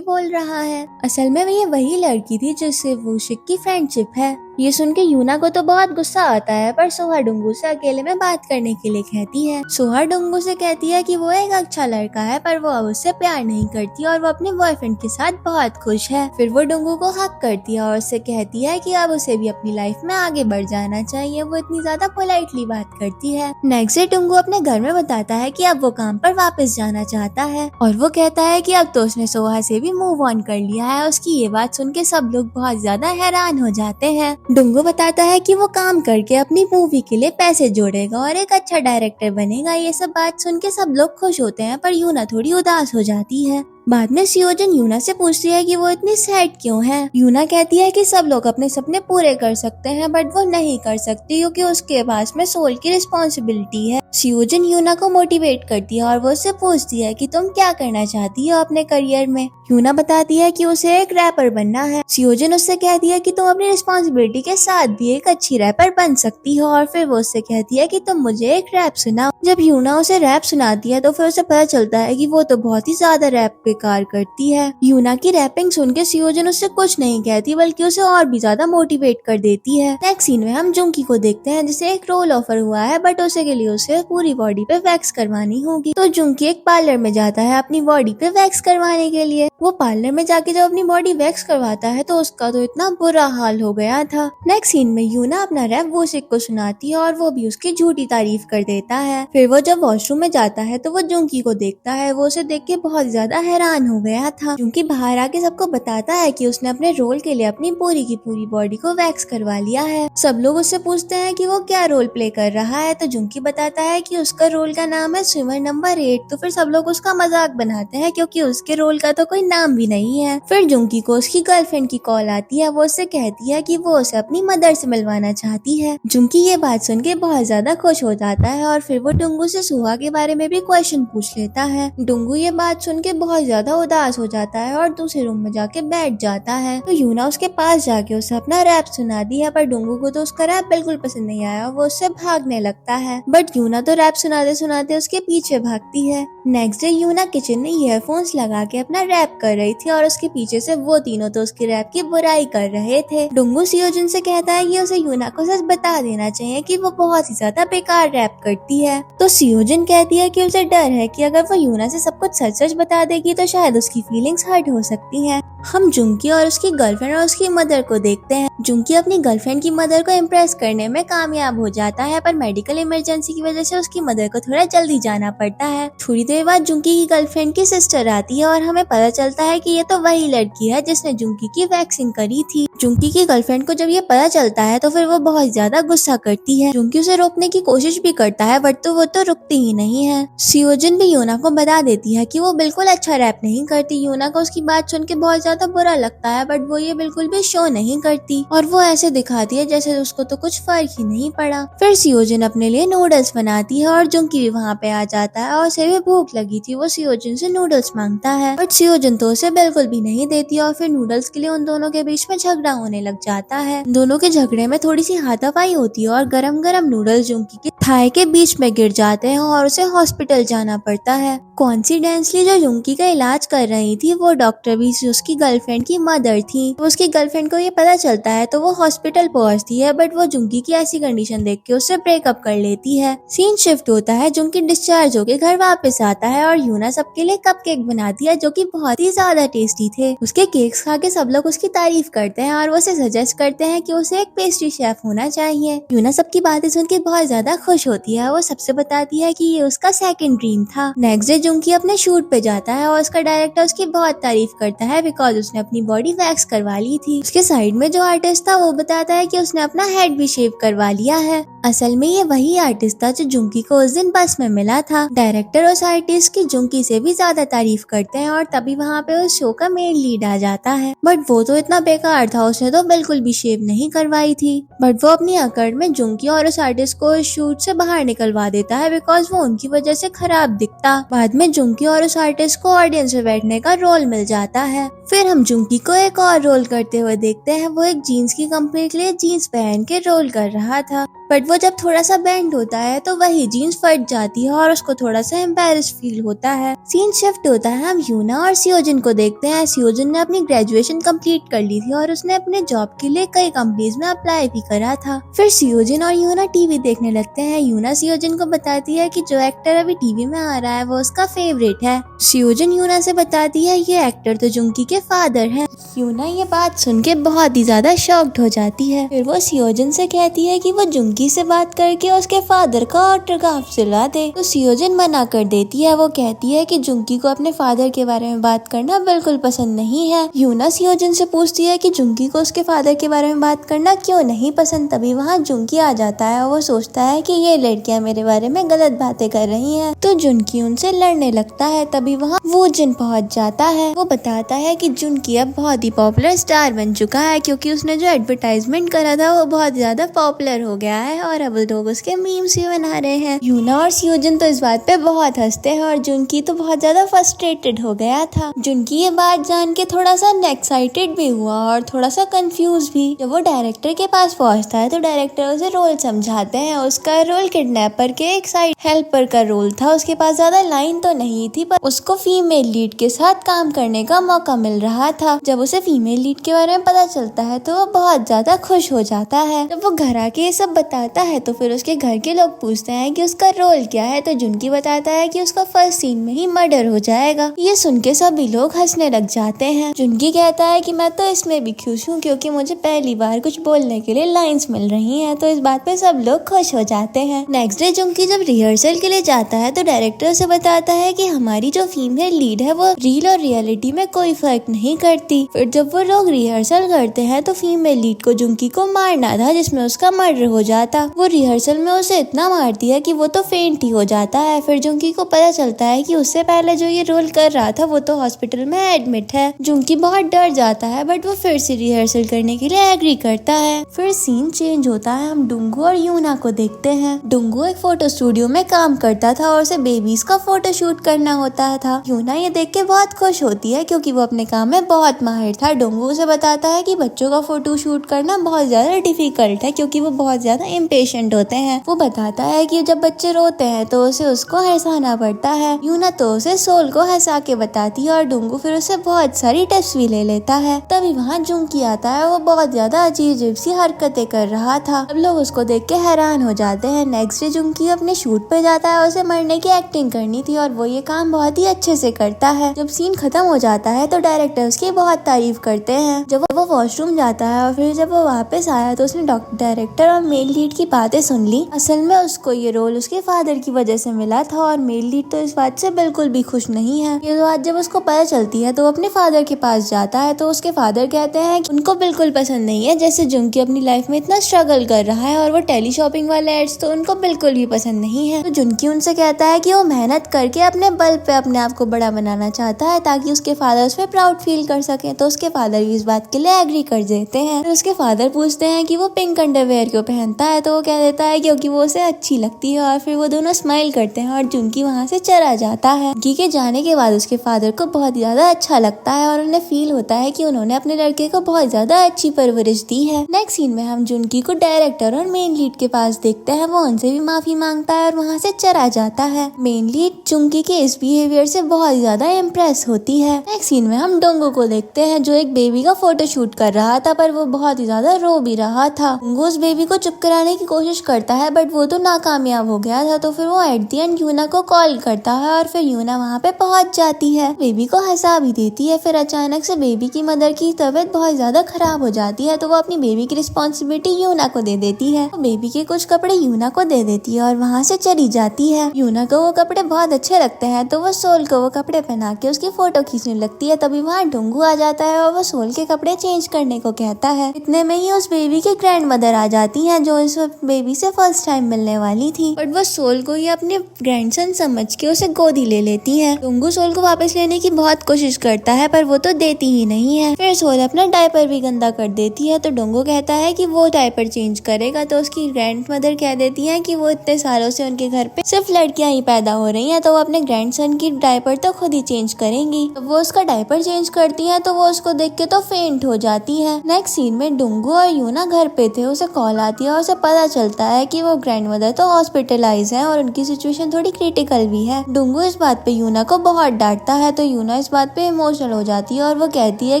बोल रहा है। असल में ये वही लड़की थी जिससे वूशिक की फ्रेंडशिप है। ये सुन के यूना को तो बहुत गुस्सा आता है, पर सोहा डुंगू से अकेले में बात करने के लिए कहती है। सोहा डुंगू से कहती है कि वो एक अच्छा लड़का है, पर वो अब उससे प्यार नहीं करती और वो अपने बॉयफ्रेंड के साथ बहुत खुश है। फिर वो डुंगू को हक करती है और उससे कहती है कि अब उसे भी अपनी लाइफ में आगे बढ़ जाना चाहिए। वो इतनी ज्यादा पोलाइटली बात करती है। नेक्स्ट डे डुंगू अपने घर में बताता है कि अब वो काम पर वापस जाना चाहता है और वो कहता है कि अब तो उसने सोहा से भी मूव ऑन कर लिया है। उसकी ये बात सुन के सब लोग बहुत ज्यादा हैरान हो जाते हैं। डुंगू बताता है कि वो काम करके अपनी मूवी के लिए पैसे जोड़ेगा और एक अच्छा डायरेक्टर बनेगा। ये सब बात सुन के सब लोग खुश होते हैं, पर यूना थोड़ी उदास हो जाती है। बाद में सियोजन यूना से पूछती है कि वो इतनी सैड क्यों है। यूना कहती है कि सब लोग अपने सपने पूरे कर सकते हैं, बट वो नहीं कर सकती क्योंकि उसके पास में सोल की रिस्पॉन्सिबिलिटी है। सियोजन यूना को मोटिवेट करती है और वो उससे पूछती है कि तुम क्या करना चाहती हो अपने करियर में। यूना बताती है कि उसे एक रैपर बनना है। सियोजन उससे कहती है कि तुम अपनी रिस्पॉन्सिबिलिटी के साथ भी एक अच्छी रैपर बन सकती हो और फिर वो उससे कहती है कि तुम मुझे एक रैप सुनाओ। जब यूना उसे रैप सुनाती है तो फिर उसे पता चलता है कि वो तो बहुत ही ज्यादा रैप बेकार करती है। यूना की रैपिंग सुन के सियोजन उससे कुछ नहीं कहती, बल्कि उसे और भी ज्यादा मोटिवेट कर देती है। नेक्स्ट सीन में हम जुंकी को देखते हैं जिसे एक रोल ऑफर हुआ है, बट उसे के लिए उसे पूरी बॉडी पे वैक्स करवानी होगी। तो जुंकी एक पार्लर में जाता है अपनी बॉडी पे वैक्स करवाने के लिए। वो पार्लर में जाके जब अपनी बॉडी वैक्स करवाता है तो उसका तो इतना बुरा हाल हो गया था। नेक्स्ट सीन में यूना अपना रैप वूशिक को सुनाती है और वो भी उसकी झूठी तारीफ कर देता है। फिर वो जब वॉशरूम में जाता है तो वो जुंकी को देखता है। वो उसे देख के बहुत ज्यादा हैरान हो गया था। जुंकी बाहर आके सबको बताता है कि उसने अपने रोल के लिए अपनी पूरी की पूरी बॉडी को वैक्स करवा लिया है। सब लोग उससे पूछते हैं कि वो क्या रोल प्ले कर रहा है, तो जुंकी बताता है कि उसका रोल का नाम है स्विमर नंबर 8। तो फिर सब लोग उसका मजाक बनाते हैं क्योंकि उसके रोल का तो कोई नाम भी नहीं है। फिर जुंकी को उसकी गर्लफ्रेंड की कॉल आती है। वो उससे कहती है कि वो उसे अपनी मदर से मिलवाना चाहती है। जुंकी ये बात सुन के बहुत ज्यादा खुश हो जाता है और फिर वो डुंगू से सुहा के बारे में भी क्वेश्चन पूछ लेता है। डुंगू ये बात सुन के बहुत ज्यादा उदास हो जाता है और दूसरे रूम में जाके बैठ जाता है। तो यूना उसके पास जाके उसे अपना रैप सुना दी है, पर डुंगू को तो उसका रैप बिल्कुल पसंद नहीं आया। वो उससे भागने लगता है, बट यूना तो रैप सुनाते सुनाते उसके पीछे भागती है। नेक्स्ट डे यूना किचन में ईयरफोन्स लगा के अपना रैप कर रही थी और उसके पीछे से वो तीनों तो उसके रैप की बुराई कर रहे थे। डुंगू सियोजन से कहता है कि उसे यूना को सच बता देना चाहिए कि वो बहुत ही ज्यादा बेकार रैप करती है। तो सियोजन कहती है कि उसे डर है कि अगर वो यूना से सब कुछ सच सच बता देगी तो शायद उसकी फीलिंग्स हर्ट हो सकती हैं। हम जुंकी और उसकी गर्लफ्रेंड और उसकी मदर को देखते हैं। जुंकी अपनी गर्लफ्रेंड की मदर को इम्प्रेस करने में कामयाब हो जाता है, पर मेडिकल इमरजेंसी की वजह से उसकी मदर को थोड़ा जल्दी जाना पड़ता है। थोड़ी देर बाद जुंकी की गर्लफ्रेंड की सिस्टर आती है और हमें पता चलता है कि ये तो वही लड़की है जिसने जुंकी की वैक्सिंग करी थी। जुंकी की गर्लफ्रेंड को जब ये पता चलता है तो फिर वो बहुत ज्यादा गुस्सा करती है। जुंकी उसे रोकने की कोशिश भी करता है, बट तो वो तो रुकती ही नहीं है। सियोजन भी यूना को बता देती है कि वो बिल्कुल अच्छा रैप नहीं करती। यूना को उसकी बात सुन के बहुत ज्यादा बुरा लगता है, बट वो ये बिल्कुल भी शो नहीं करती और वो ऐसे दिखाती है जैसे उसको तो कुछ फर्क ही नहीं पड़ा। फिर सियोजन अपने लिए नूडल्स बनाती है और जुंकी भी वहाँ पे आ जाता है और उसे भी भूख लगी थी। वो सियोजन से नूडल्स मांगता है, बट सियोजन तो उसे बिल्कुल भी नहीं देती और फिर नूडल्स के लिए उन दोनों के बीच में झगड़ा होने लग जाता है। दोनों के झगड़े में थोड़ी सी हाथापाई होती है और गरम गरम नूडल्स जुंकी के थाई के बीच में गिर जाते हैं और उसे हॉस्पिटल जाना पड़ता है। कॉन्सिडेंसली जो जुंकी का इलाज कर रही थी वो डॉक्टर भी उसकी गर्लफ्रेंड की मदर थी। तो उसकी गर्लफ्रेंड को ये पता चलता है तो वो हॉस्पिटल पहुंचती है, बट वो जुंकी की ऐसी कंडीशन देख के उससे ब्रेकअप कर लेती है। सीन शिफ्ट होता है, जुंकी डिस्चार्ज होके घर वापस आता है और यूना सबके लिए कपकेक बनाती है जो कि बहुत ही ज्यादा टेस्टी थे। उसके केक्स खा के सब लोग उसकी तारीफ करते हैं और वो उसे सजेस्ट करते हैं कि उसे एक पेस्ट्री शेफ होना चाहिए। यूना सबकी बातें सुन के बहुत ज्यादा खुश होती है। वो सबसे बताती है कि ये उसका सेकंड ड्रीम था। नेक्स्ट डे जुंकी अपने शूट पे जाता है और उसका डायरेक्टर उसकी बहुत तारीफ करता है बिकॉज उसने अपनी बॉडी वैक्स करवा ली थी। उसके साइड में जो आर्टिस्ट था वो बताता है कि उसने अपना हेड भी शेव करवा लिया है। असल में ये वही आर्टिस्ट था जो जुंकी को उस दिन बस में मिला था। डायरेक्टर उस आर्टिस्ट की जुंकी से भी ज्यादा तारीफ करते हैं और तभी वहाँ पे उस शो का मेन लीड आ जाता है। बट वो तो इतना बेकार था, उसने तो बिल्कुल भी शेव नहीं करवाई थी। बट वो अपनी अकड़ में जुंकी और उस आर्टिस्ट को इस शूट से बाहर निकलवा देता है बिकॉज वो उनकी वजह से खराब दिखता। बाद में जुंकी और उस आर्टिस्ट को ऑडियंस में बैठने का रोल मिल जाता है। फिर हम जुंकी को एक और रोल करते हुए देखते हैं। वो एक जीन्स की कंपनी के लिए जीन्स पहन के रोल कर रहा था, बट वो जब थोड़ा सा बेंड होता है तो वही जीन्स फट जाती है और उसको थोड़ा सा एम्बैरेस फील होता है। सीन शिफ्ट होता है, हम यूना और सियोजिन को देखते हैं। सियोजिन ने अपनी ग्रेजुएशन कंप्लीट कर ली थी और उसने अपने जॉब के लिए कई कंपनीज में अप्लाई भी करा था। फिर सियोजिन और यूना टीवी देखने लगते हैं। यूना सियोजिन को बताती है कि जो एक्टर अभी टीवी में आ रहा है वो उसका फेवरेट है। सियोजिन यूना से बताती है ये एक्टर तो जुंकी के फादर है। यूना ये बात सुन के बहुत ही ज्यादा शॉक्ड हो जाती है। फिर वो सियोजिन से कहती है कि वो जुंकी से बात करके उसके फादर का ऑटोग्राफ सिला दे, तो सियोजिन मना कर देती है। वो कहती है कि जुंकी को अपने फादर के बारे में बात करना बिल्कुल पसंद नहीं है। यूना सियोजिन से पूछती है कि जुंकी को उसके फादर के बारे में बात करना क्यों नहीं पसंद। तभी वहाँ जुंकी आ जाता है और वो सोचता है कि ये लड़कियां मेरे बारे में गलत बातें कर रही हैं, तो जुंकी उनसे लड़ने लगता है। तभी वहाँ वूजिन पहुँच जाता है। वो बताता है कि जुंकी अब बहुत ही पॉपुलर स्टार बन चुका है क्योंकि उसने जो एडवर्टाइजमेंट करा था वो बहुत ज्यादा पॉपुलर हो गया है और अब लोग उसके मीम्स भी बना रहे हैं। यूना और सियोजिन तो इस बात पे बहुत हंसते हैं और जुंकी तो बहुत ज्यादा फ्रस्ट्रेटेड हो गया था। जुंकी ये बात जान के थोड़ा सा एक्साइटेड भी हुआ और थोड़ा सा कंफ्यूज भी। जब वो डायरेक्टर के पास पहुंचता है तो डायरेक्टर उसे रोल समझाते हैं। उसका रोल किडनैपर के एक साइड हेल्पर का रोल था। उसके पास ज्यादा लाइन तो नहीं थी, पर उसको फीमेल लीड के साथ काम करने का मौका मिल रहा था। जब उसे फीमेल लीड के बारे में पता चलता है तो वो बहुत ज्यादा खुश हो जाता है। जब वो घर आके ये सब बताता है तो फिर उसके घर के लोग पूछते हैं कि उसका रोल क्या है, तो जुंकी बताता है कि उसका फर्स्ट सीन में ही मर्डर हो जाएगा। ये सुन के सभी लोग हंसने लग जाते हैं। जुंकी कहता है कि मैं तो इसमें भी खुश हूँ क्योंकि मुझे पहली बार कुछ बोलने के लिए लाइंस मिल रही हैं, तो इस बात पे सब लोग खुश हो जाते हैं। नेक्स्ट डे जुंकी जब रिहर्सल के लिए जाता है तो डायरेक्टर से बताता है कि हमारी जो फीमेल लीड है वो रील और रियलिटी में कोई फर्क नहीं करती। फिर जब वो लोग रिहर्सल करते हैं तो फीमेल लीड को जुंकी को मारना था जिसमें उसका मर्डर हो जाता। वो रिहर्सल में उसे इतना मारती है कि वो तो फेंट ही हो जाता है। फिर जुंकी को पता चलता है कि उससे पहले जो ये रोल कर रहा था वो तो हॉस्पिटल में एडमिट है। जुंकी बहुत डर जाता है बट वो फिर से रिहर्सल करने के लिए एग्री करता है। फिर सीन चेंज होता है, हम डुंगू और यूना को देखते हैं। डुंगू एक फोटो स्टूडियो में काम करता था और उसे बेबीज का फोटो शूट करना होता था। यूना ये देख के बहुत खुश होती है क्योंकि वो अपने काम में बहुत माहिर था। डुंगू उसे बताता है कि बच्चों का फोटो शूट करना बहुत ज्यादा डिफिकल्ट है क्योंकि वो बहुत ज्यादा इम्पेशेंट होते हैं। वो बताता है कि जब बच्चे रोते हैं तो उसे उसको हंसाना पड़ता है। यूना तो उसे सोल को हंसा के बताती है और डुंगू फिर उसे बहुत सारी टिप्स भी ले लेता है। तभी वहाँ जुंकी आता है। वो बहुत ज्यादा अजीब सी हरकतें कर रहा था। अब लोग उसको देख के हैरान हो जाते हैं। नेक्स्ट डे जुंकी अपने शूट पे जाता है। उसे मरने की एक्टिंग करनी थी और वो ये काम बहुत ही अच्छे से करता है। जब सीन खत्म हो जाता है तो डायरेक्टर उसकी बहुत तारीफ करते हैं। जब वो वॉशरूम जाता है और फिर जब वो वापस आया तो उसने डायरेक्टर और मेल लीड की बातें सुन ली। असल में उसको ये रोल उसके फादर की वजह से मिला था और मेल लीड तो इस बात से बिल्कुल भी खुश नहीं है। ये बात जब उसको पता चलती है तो वो अपने फादर के पास जाता है तो उसके फादर कहते हैं कि उनको बिल्कुल पसंद नहीं है जैसे जुंकी अपनी लाइफ में इतना स्ट्रगल कर रहा है और वो टेली शॉपिंग वाले एड्स तो उनको बिल्कुल भी पसंद नहीं है। तो जुंकी उनसे कहता है कि वो मेहनत करके अपने बल पे अपने आप को बड़ा बनाना चाहता है ताकि उसके फादर उस पर प्राउड फील कर सके। तो उसके फादर भी इस बात के लिए एग्री कर देते हैं। तो उसके फादर पूछते हैं कि वो पिंक अंडरवेयर क्यों पहनता है। है तो वो कह देता है क्योंकि वो उसे अच्छी लगती है, और फिर वो दोनों स्माइल करते हैं और जुंकी वहाँ से चला जाता है। जुंकी के जाने के बाद उसके फादर को बहुत ज्यादा अच्छा लगता है और उन्हें फील होता है कि उन्होंने अपने लड़के को बहुत ज्यादा अच्छी परवरिश दी है। नेक्स्ट सीन में हम जुंकी को डायरेक्टर और मेन लीड के पास देखते हैं। वो उनसे भी माफी मांगता है और वहाँ से चला जाता है। मेन लीड जुंकी के इस बिहेवियर से बहुत ज्यादा इम्प्रेस होती है। नेक्स्ट सीन में हम डोंगो को देखते हैं जो एक बेबी का फोटो शूट कर रहा था, पर वो बहुत ही ज्यादा रो भी रहा था। डोंगो उस बेबी को चुप कराने की कोशिश करता है बट वो तो नाकामयाब हो गया था। तो फिर वो एट दी एंड यूना को कॉल करता है और फिर यूना वहाँ पे पहुँच जाती है। बेबी को हंसा भी देती है। फिर अचानक से बेबी की मदर की तबीयत बहुत ज्यादा खराब हो जाती है, तो वो अपनी बेबी की रिस्पॉन्सिबिलिटी यूना को दे देती है। वो बेबी के कुछ कपड़े यूना को दे देती है और वहाँ से चली जाती है। यूना को वो कपड़े बहुत अच्छे लगते हैं तो वो सोल को वो कपड़े पहना के उसकी फोटो खींचने लगती है। तभी वहाँ डोंगू आ जाता है और वो सोल के कपड़े चेंज करने को कहता है। इतने में ही उस बेबी की ग्रैंड मदर आ जाती है जो इस बेबी से फर्स्ट टाइम मिलने वाली थी, बट वो सोल को ही अपने ग्रैंडसन समझ के उसे गोदी ले लेती है। डोंगू सोल को वापस लेने की बहुत कोशिश करता है पर वो तो देती ही नहीं है। फिर सोल अपना डायपर भी गंदा कर देती है तो डोंगू कहता है कि वो डायपर चेंज करेगा, तो उसकी ग्रैंड मदर कह देती है कि वो इतने सालों से उनके घर पे सिर्फ लड़कियां ही पैदा हो रही हैं, तो वो अपने ग्रैंडसन की डायपर तो खुद ही चेंज करेंगी। तो वो उसका डायपर चेंज करती है तो वो उसको देख के तो फेंट हो जाती है। नेक्स्ट सीन में डोंगू और यूना घर पे थे। उसे कॉल आती है और उसे पता चलता है कि वो ग्रैंड मदर तो हॉस्पिटलाइज है और उनकी सिचुएशन थोड़ी क्रिटिकल भी है। डोंगू इस बात पे यूना को बहुत डांटता है तो यूना इस बात पे इमोशनल हो जाती है और वो कहती है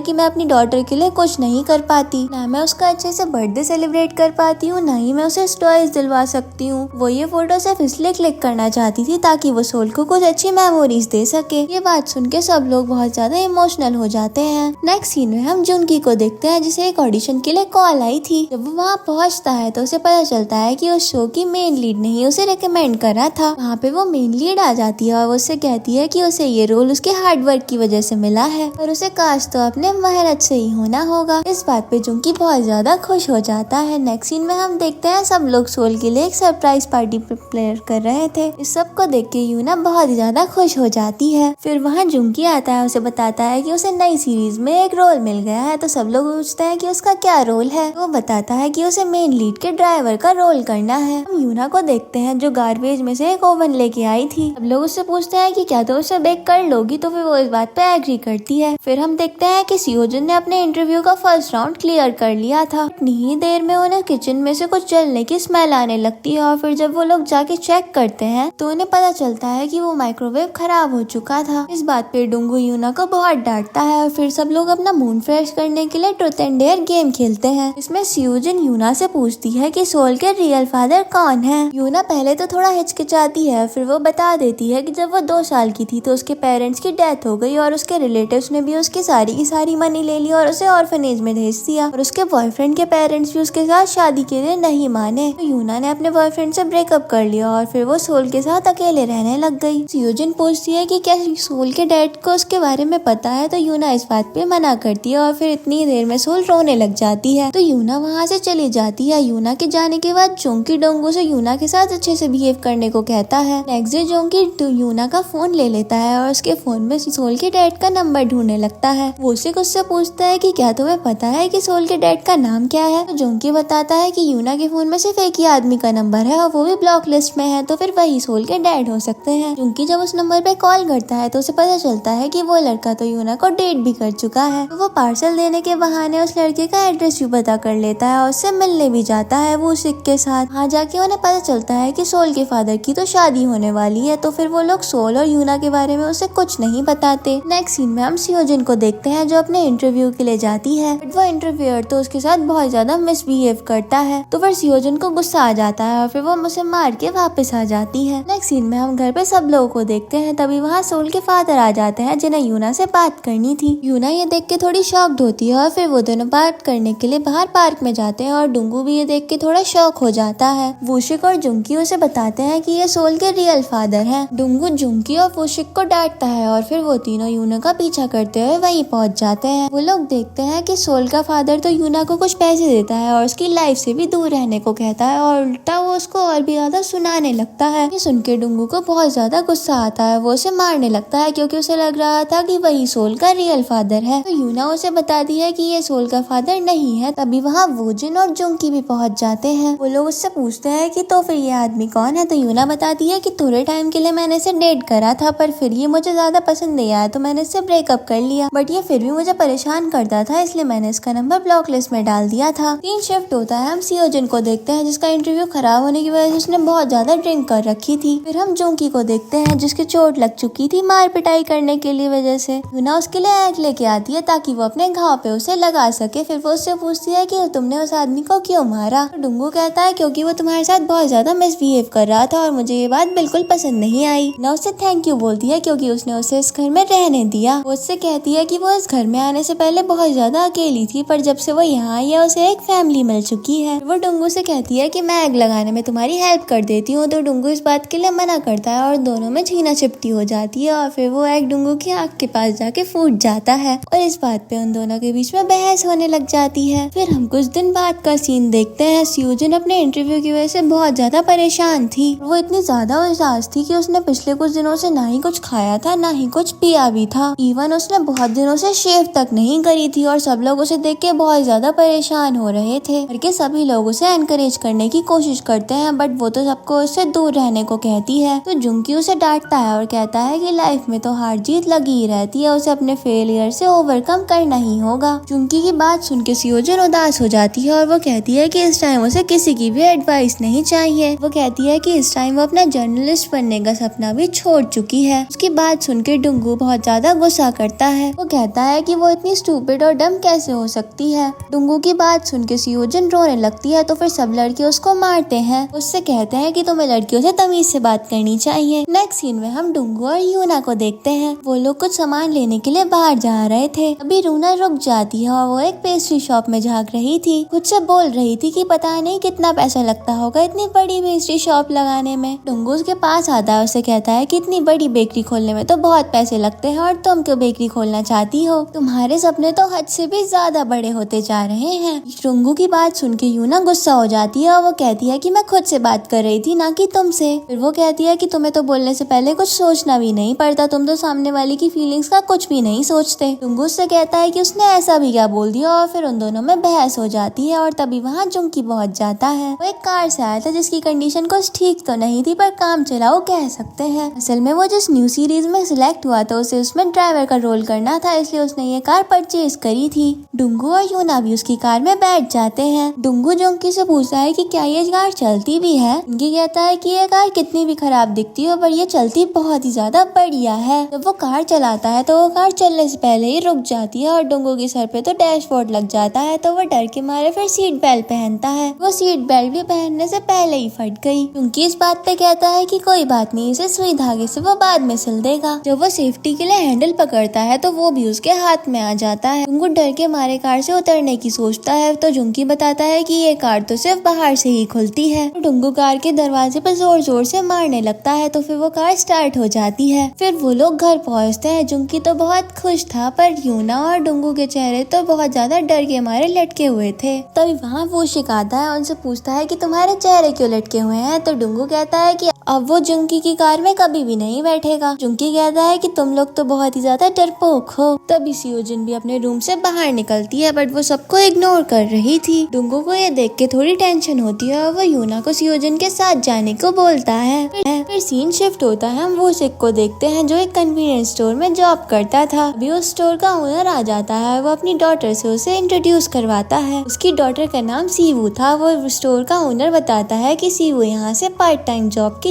कि मैं अपनी डॉटर के लिए कुछ नहीं कर पाती, ना मैं उसका अच्छे से बर्थडे सेलिब्रेट कर पाती हूँ, ना ही मैं उसे टॉयज दिलवा सकती हूँ। वो ये फोटो सिर्फ इसलिए क्लिक करना चाहती थी ताकि वो सोल को कुछ अच्छी मेमोरीज दे सके। ये बात सुन के सब लोग बहुत ज्यादा इमोशनल हो जाते हैं। नेक्स्ट सीन में हम जुंकी को देखते हैं जिसे एक ऑडिशन के लिए कॉल आई थी। जब वो वहाँ पहुँचता है तो उसे पता चलता है कि उस शो की मेन लीड ने ही उसे रिकमेंड करा था। वहाँ पे वो मेन लीड आ जाती है और उससे कहती है कि उसे ये रोल उसके हार्डवर्क की वजह से मिला है और उसे काश तो अपने मेहनत से ही होना होगा। इस बात पे जुंकी बहुत ज्यादा खुश हो जाता है। नेक्स्ट सीन में हम देखते हैं सब लोग सोल के लिए एक सरप्राइज पार्टी प्रिपेयर कर रहे थे। इस सब को देख के यूना बहुत ज्यादा खुश हो जाती है। फिर वहाँ जुंकी आता है, उसे बताता है कि उसे नई सीरीज में एक रोल मिल गया है। तो सब लोग पूछते हैं कि उसका क्या रोल है। वो बताता है कि उसे मेन लीड के ड्राइवर का रोल करना है। हम यूना को देखते हैं जो गार्बेज में से एक ओवन लेके आई थी। सब लोग उससे पूछते हैं कि क्या तो उसे बेक कर लोगी, तो फिर वो इस बात पे एग्री करती है। फिर हम देखते हैं कि सियोजन ने अपने इंटरव्यू का फर्स्ट राउंड क्लियर कर लिया था। इतनी ही देर में उन्हें किचन में से कुछ जलने की स्मेल आने लगती है और फिर जब वो लोग जाके चेक करते हैं तो उन्हें पता चलता है कि वो माइक्रोवेव खराब हो चुका था। इस बात पे डोंगू यूना को बहुत डांटता है और फिर सब लोग अपना मूड फ्रेश करने के लिए ट्रुथ एंड डेयर गेम खेलते हैं। इसमें सियोजन यूना से पूछती है कि सोल के रियल फादर कौन है। यूना पहले तो थोड़ा हिचकिचाती है, फिर वो बता देती है कि जब वो 2 साल की थी तो उसके पेरेंट्स की डेथ हो गई और उसके रिलेटिव्स ने भी उसकी सारी की सारी मनी ले ली और उसे ऑर्फनेज में भेज दिया और उसके बॉयफ्रेंड के पेरेंट्स भी उसके साथ शादी के लिए नहीं माने। तो यूना ने अपने बॉयफ्रेंड से ब्रेकअप कर लिया और फिर वो सोल के साथ अकेले रहने लग गई। सियोजन पूछती है कि क्या सोल के डैड को उसके बारे में पता है, तो यूना इस बात पे मना करती है और फिर इतनी देर में सोल रोने लग जाती है। तो यूना वहाँ से चली जाती है। यूना के जाने के बाद जोंकी डोंगो से यूना के साथ अच्छे से बिहेव करने को कहता है। नेक्स्ट डे जोंकी यूना का फोन ले लेता है और उसके फोन में सोल के डैड का नंबर ढूंढने लगता है। वो उसे उससे पूछता है कि क्या तुम्हें पता है कि सोल के डैड का नाम क्या है। तो जोंकी बताता है कि यूना के फोन में सिर्फ एक ही आदमी का नंबर है और वो भी ब्लॉक लिस्ट में है, तो फिर वही सोल के डैड हो सकते हैं। जोंकी जब उस नंबर पे कॉल करता है तो उसे पता चलता है कि वो लड़का तो यूना को डेट भी कर चुका है। तो वो पार्सल देने के बहाने उस लड़के का एड्रेस भी पता कर लेता है और उससे मिलने भी जाता है वो सिक के साथ। वहाँ जाके उन्हें पता चलता है कि सोल के फादर की तो शादी होने वाली है, तो फिर वो लोग सोल और यूना के बारे में उसे कुछ नहीं बताते। नेक्स्ट सीन में हम सियोजन को देखते हैं जो अपने इंटरव्यू के लिए जाती है, बट वो इंटरव्यूअर तो उसके साथ बहुत ज्यादा मिसबिहेव करता है। तो फिर सियोजन को गुस्सा आ जाता है और फिर वो उसे मार के वापस आ जाती है। नेक्स्ट सीन में हम घर पे सब लोगों को देखते हैं। तभी वहाँ सोल के फादर आ जाते हैं जिन्हें यूना से बात करनी थी। यूना ये देख के थोड़ी शॉक्ड होती है और फिर वो दोनों बात करने के लिए बाहर पार्क में जाते हैं और डोंगू भी ये देख के थोड़ा शॉक हो जाता है। वूशिक और जुंकी उसे बताते हैं कि ये सोल के रियल फादर हैं। डोंगू जुंकी और वूशिक को डांटता है और फिर वो तीनों यूना का पीछा करते हुए वहीं पहुंच जाते हैं। वो लोग देखते हैं कि सोल का फादर तो यूना को कुछ पैसे देता है और उसकी लाइफ से भी दूर रहने को कहता है और उल्टा वो उसको और भी ज्यादा सुनाने लगता है। ये सुन के डोंगू को बहुत ज्यादा गुस्सा आता है। वो उसे मारने लगता है क्योंकि उसे लग रहा था कि वही सोल का रियल फादर है। तो यूना उसे बताती है कि ये सोल का फादर नहीं है। तभी वहाँ वोजिन और जुंकी भी पहुंच जाते जाते हैं। वो लोग उससे पूछते हैं कि तो फिर ये आदमी कौन है, तो यूना बताती है कि थोड़े टाइम के लिए मैंने इसे डेट करा था, पर फिर ये मुझे ज्यादा पसंद नहीं आया तो मैंने इससे ब्रेकअप कर लिया, बट ये फिर भी मुझे परेशान करता था, इसलिए मैंने इसका नंबर ब्लॉक लिस्ट में डाल दिया था। सीन शिफ्ट होता है, हम सियोजिन को देखते हैं जिसका इंटरव्यू खराब होने की वजह से उसने बहुत ज्यादा ड्रिंक कर रखी थी। फिर हम जोंकी को देखते हैं जिसकी चोट लग चुकी थी मार पिटाई करने के लिए वजह से। यूना उसके लिए एग लेके आती है ताकि वो अपने घाव पे उसे लगा सके। फिर वो उससे पूछती है कि तुमने उस आदमी को क्यों मारा, तो डुंगू कहता है क्योंकि वो तुम्हारे साथ बहुत ज्यादा मिसबिहेव कर रहा था और मुझे ये बात बिल्कुल पसंद नहीं आई। ना उससे थैंक यू बोलती है क्योंकि उसने उसे इस घर में रहने दिया। वो उससे कहती है कि वो इस घर में आने से पहले बहुत ज्यादा अकेली थी, पर जब से वो यहाँ आई है उसे एक फैमिली मिल चुकी है। वो डुंगू से कहती है कि मैं एग लगाने में तुम्हारी हेल्प कर देती हूँ, तो डुंगू इस बात के लिए मना करता है और दोनों में छीना छिपटी हो जाती है और फिर वो एग डुंगू की आँख के पास जाके फूट जाता है और इस बात पे उन दोनों के बीच में बहस होने लग जाती है। फिर हम कुछ दिन बाद का सीन देखते हैं। सियोजिन अपने इंटरव्यू की वजह से बहुत ज्यादा परेशान थी। वो इतनी ज्यादा उदास थी कि उसने पिछले कुछ दिनों से ना ही कुछ खाया था ना ही कुछ पिया भी था। इवन उसने बहुत दिनों से शेव तक नहीं करी थी और सब लोग उसे देख के बहुत ज्यादा परेशान हो रहे थे। घर के सभी लोग उसे एनकरेज करने की कोशिश करते हैं, बट वो तो सबको उससे दूर रहने को कहती है। तो जुंकी उसे डांटता है और कहता है कि लाइफ में तो हार जीत लगी ही रहती है, उसे अपने फेलियर से ओवरकम करना ही होगा। जुंकी की बात सुन के सियोजिन उदास हो जाती है और वो कहती है कि इस टाइम उसे किसी की भी एडवाइस नहीं चाहिए। वो कहती है कि इस टाइम वो अपना जर्नलिस्ट बनने का सपना भी छोड़ चुकी है। उसकी बात सुन के डुंगू बहुत ज्यादा गुस्सा करता है। वो कहता है कि वो इतनी स्टूपिड और डम कैसे हो सकती है। डुंगू की बात सुन के सियोजिन रोने लगती है, तो फिर सब लड़के उसको मारते हैं। उससे कहते हैं कि तुम्हें लड़कियों से तमीज से बात करनी चाहिए। नेक्स्ट सीन में हम डुंगू और यूना को देखते हैं। वो लोग कुछ सामान लेने के लिए बाहर जा रहे थे। अभी रूना रुक जाती है और वो एक पेस्ट्री शॉप में झांक रही थी। खुद से बोल रही थी कि पता नहीं कितना पैसा लगता होगा इतनी बड़ी पेस्ट्री शॉप लगाने में। डुंगू उसके पास आता है, उसे कहता है कि इतनी बड़ी बेकरी खोलने में तो बहुत पैसे लगते हैं और तुम क्यों बेकरी खोलना चाहती हो, तुम्हारे सपने तो हद से भी ज्यादा बड़े होते जा रहे हैं। डुंगू की बात सुन के यूना गुस्सा हो जाती है और वो कहती है कि मैं खुद से बात कर रही थी ना कि तुमसे। फिर वो कहती है कि तुम्हें तो बोलने से पहले कुछ सोचना भी नहीं पड़ता, तुम तो सामने वाले की फीलिंग्स का कुछ भी नहीं सोचते। डुंगू उससे कहता है कि उसने ऐसा भी क्या बोल दिया और फिर उन दोनों में बहस हो जाती है और तभी वहाँ जुंकी पहुँच जाता है। वो एक कार से आया था जिसकी कंडीशन कुछ ठीक तो नहीं थी पर काम चलाओ कह सकते हैं। असल में वो जिस न्यू सीरीज में सिलेक्ट हुआ था उसे उसमें ड्राइवर का रोल करना था, इसलिए उसने ये कार परचेज करी थी। डुंगू और यूना भी उसकी कार में बैठ जाते हैं। डुंगू जोंकी से पूछता है कि क्या ये कार चलती भी है। जोंकी कहता है कि ये कार कितनी भी खराब दिखती हो पर ये चलती बहुत ही ज्यादा बढ़िया है। जब वो कार चलाता है तो वो कार चलने से पहले ही रुक जाती है और डुंगू के सर पे तो डैशबोर्ड लग जाता है, तो वो डर के मारे फिर सीट बेल्ट पहनता है। वो सीट बेल्ट भी पहनने से पहले ही फट गई। क्योंकि इस बात पे कहता है कि कोई बात नहीं, इसे सुई धागे से वो बाद में सिल देगा। जब वो सेफ्टी के लिए हैंडल पकड़ता है तो वो भी उसके हाथ में आ जाता है। डुंगू डर के मारे कार से उतरने की सोचता है, तो जुंकी बताता है कि ये कार तो सिर्फ बाहर से ही खुलती है। तो डुंगू कार के दरवाजे पर जोर जोर से मारने लगता है, तो फिर वो कार स्टार्ट हो जाती है। फिर वो लोग घर पहुँचते हैं। जुंकी तो बहुत खुश था पर यूना और डुंगू के चेहरे तो बहुत ज्यादा डर के मारे लटके हुए थे। तभी वहाँ वो शिकाता है, उनसे पूछता है कि तुम्हारे चेहरे क्यों लटके हुए हैं। तो डुंगू कहता है कि अब वो जुंकी की कार में कभी भी नहीं बैठेगा। जुंकी कहता है कि तुम लोग तो बहुत ही ज्यादा डरपोक हो। तभी सियोजिन भी अपने रूम से बाहर निकलती है, बट वो सबको इग्नोर कर रही थी। डुंगू को ये देख के थोड़ी टेंशन होती है और वो यूना को सियोजिन के साथ जाने को बोलता है। फिर सीन शिफ्ट होता है, हम वो सिक को देखते हैं जो एक कन्वीनियंस स्टोर में जॉब करता था। अभी उस स्टोर का ओनर आ जाता है, वो अपनी डॉटर से उसे इंट्रोड्यूस करवाता है। उसकी डॉटर का नाम सीवू था। वो स्टोर का ओनर बताता है कि सीवू यहाँ से पार्ट टाइम जॉब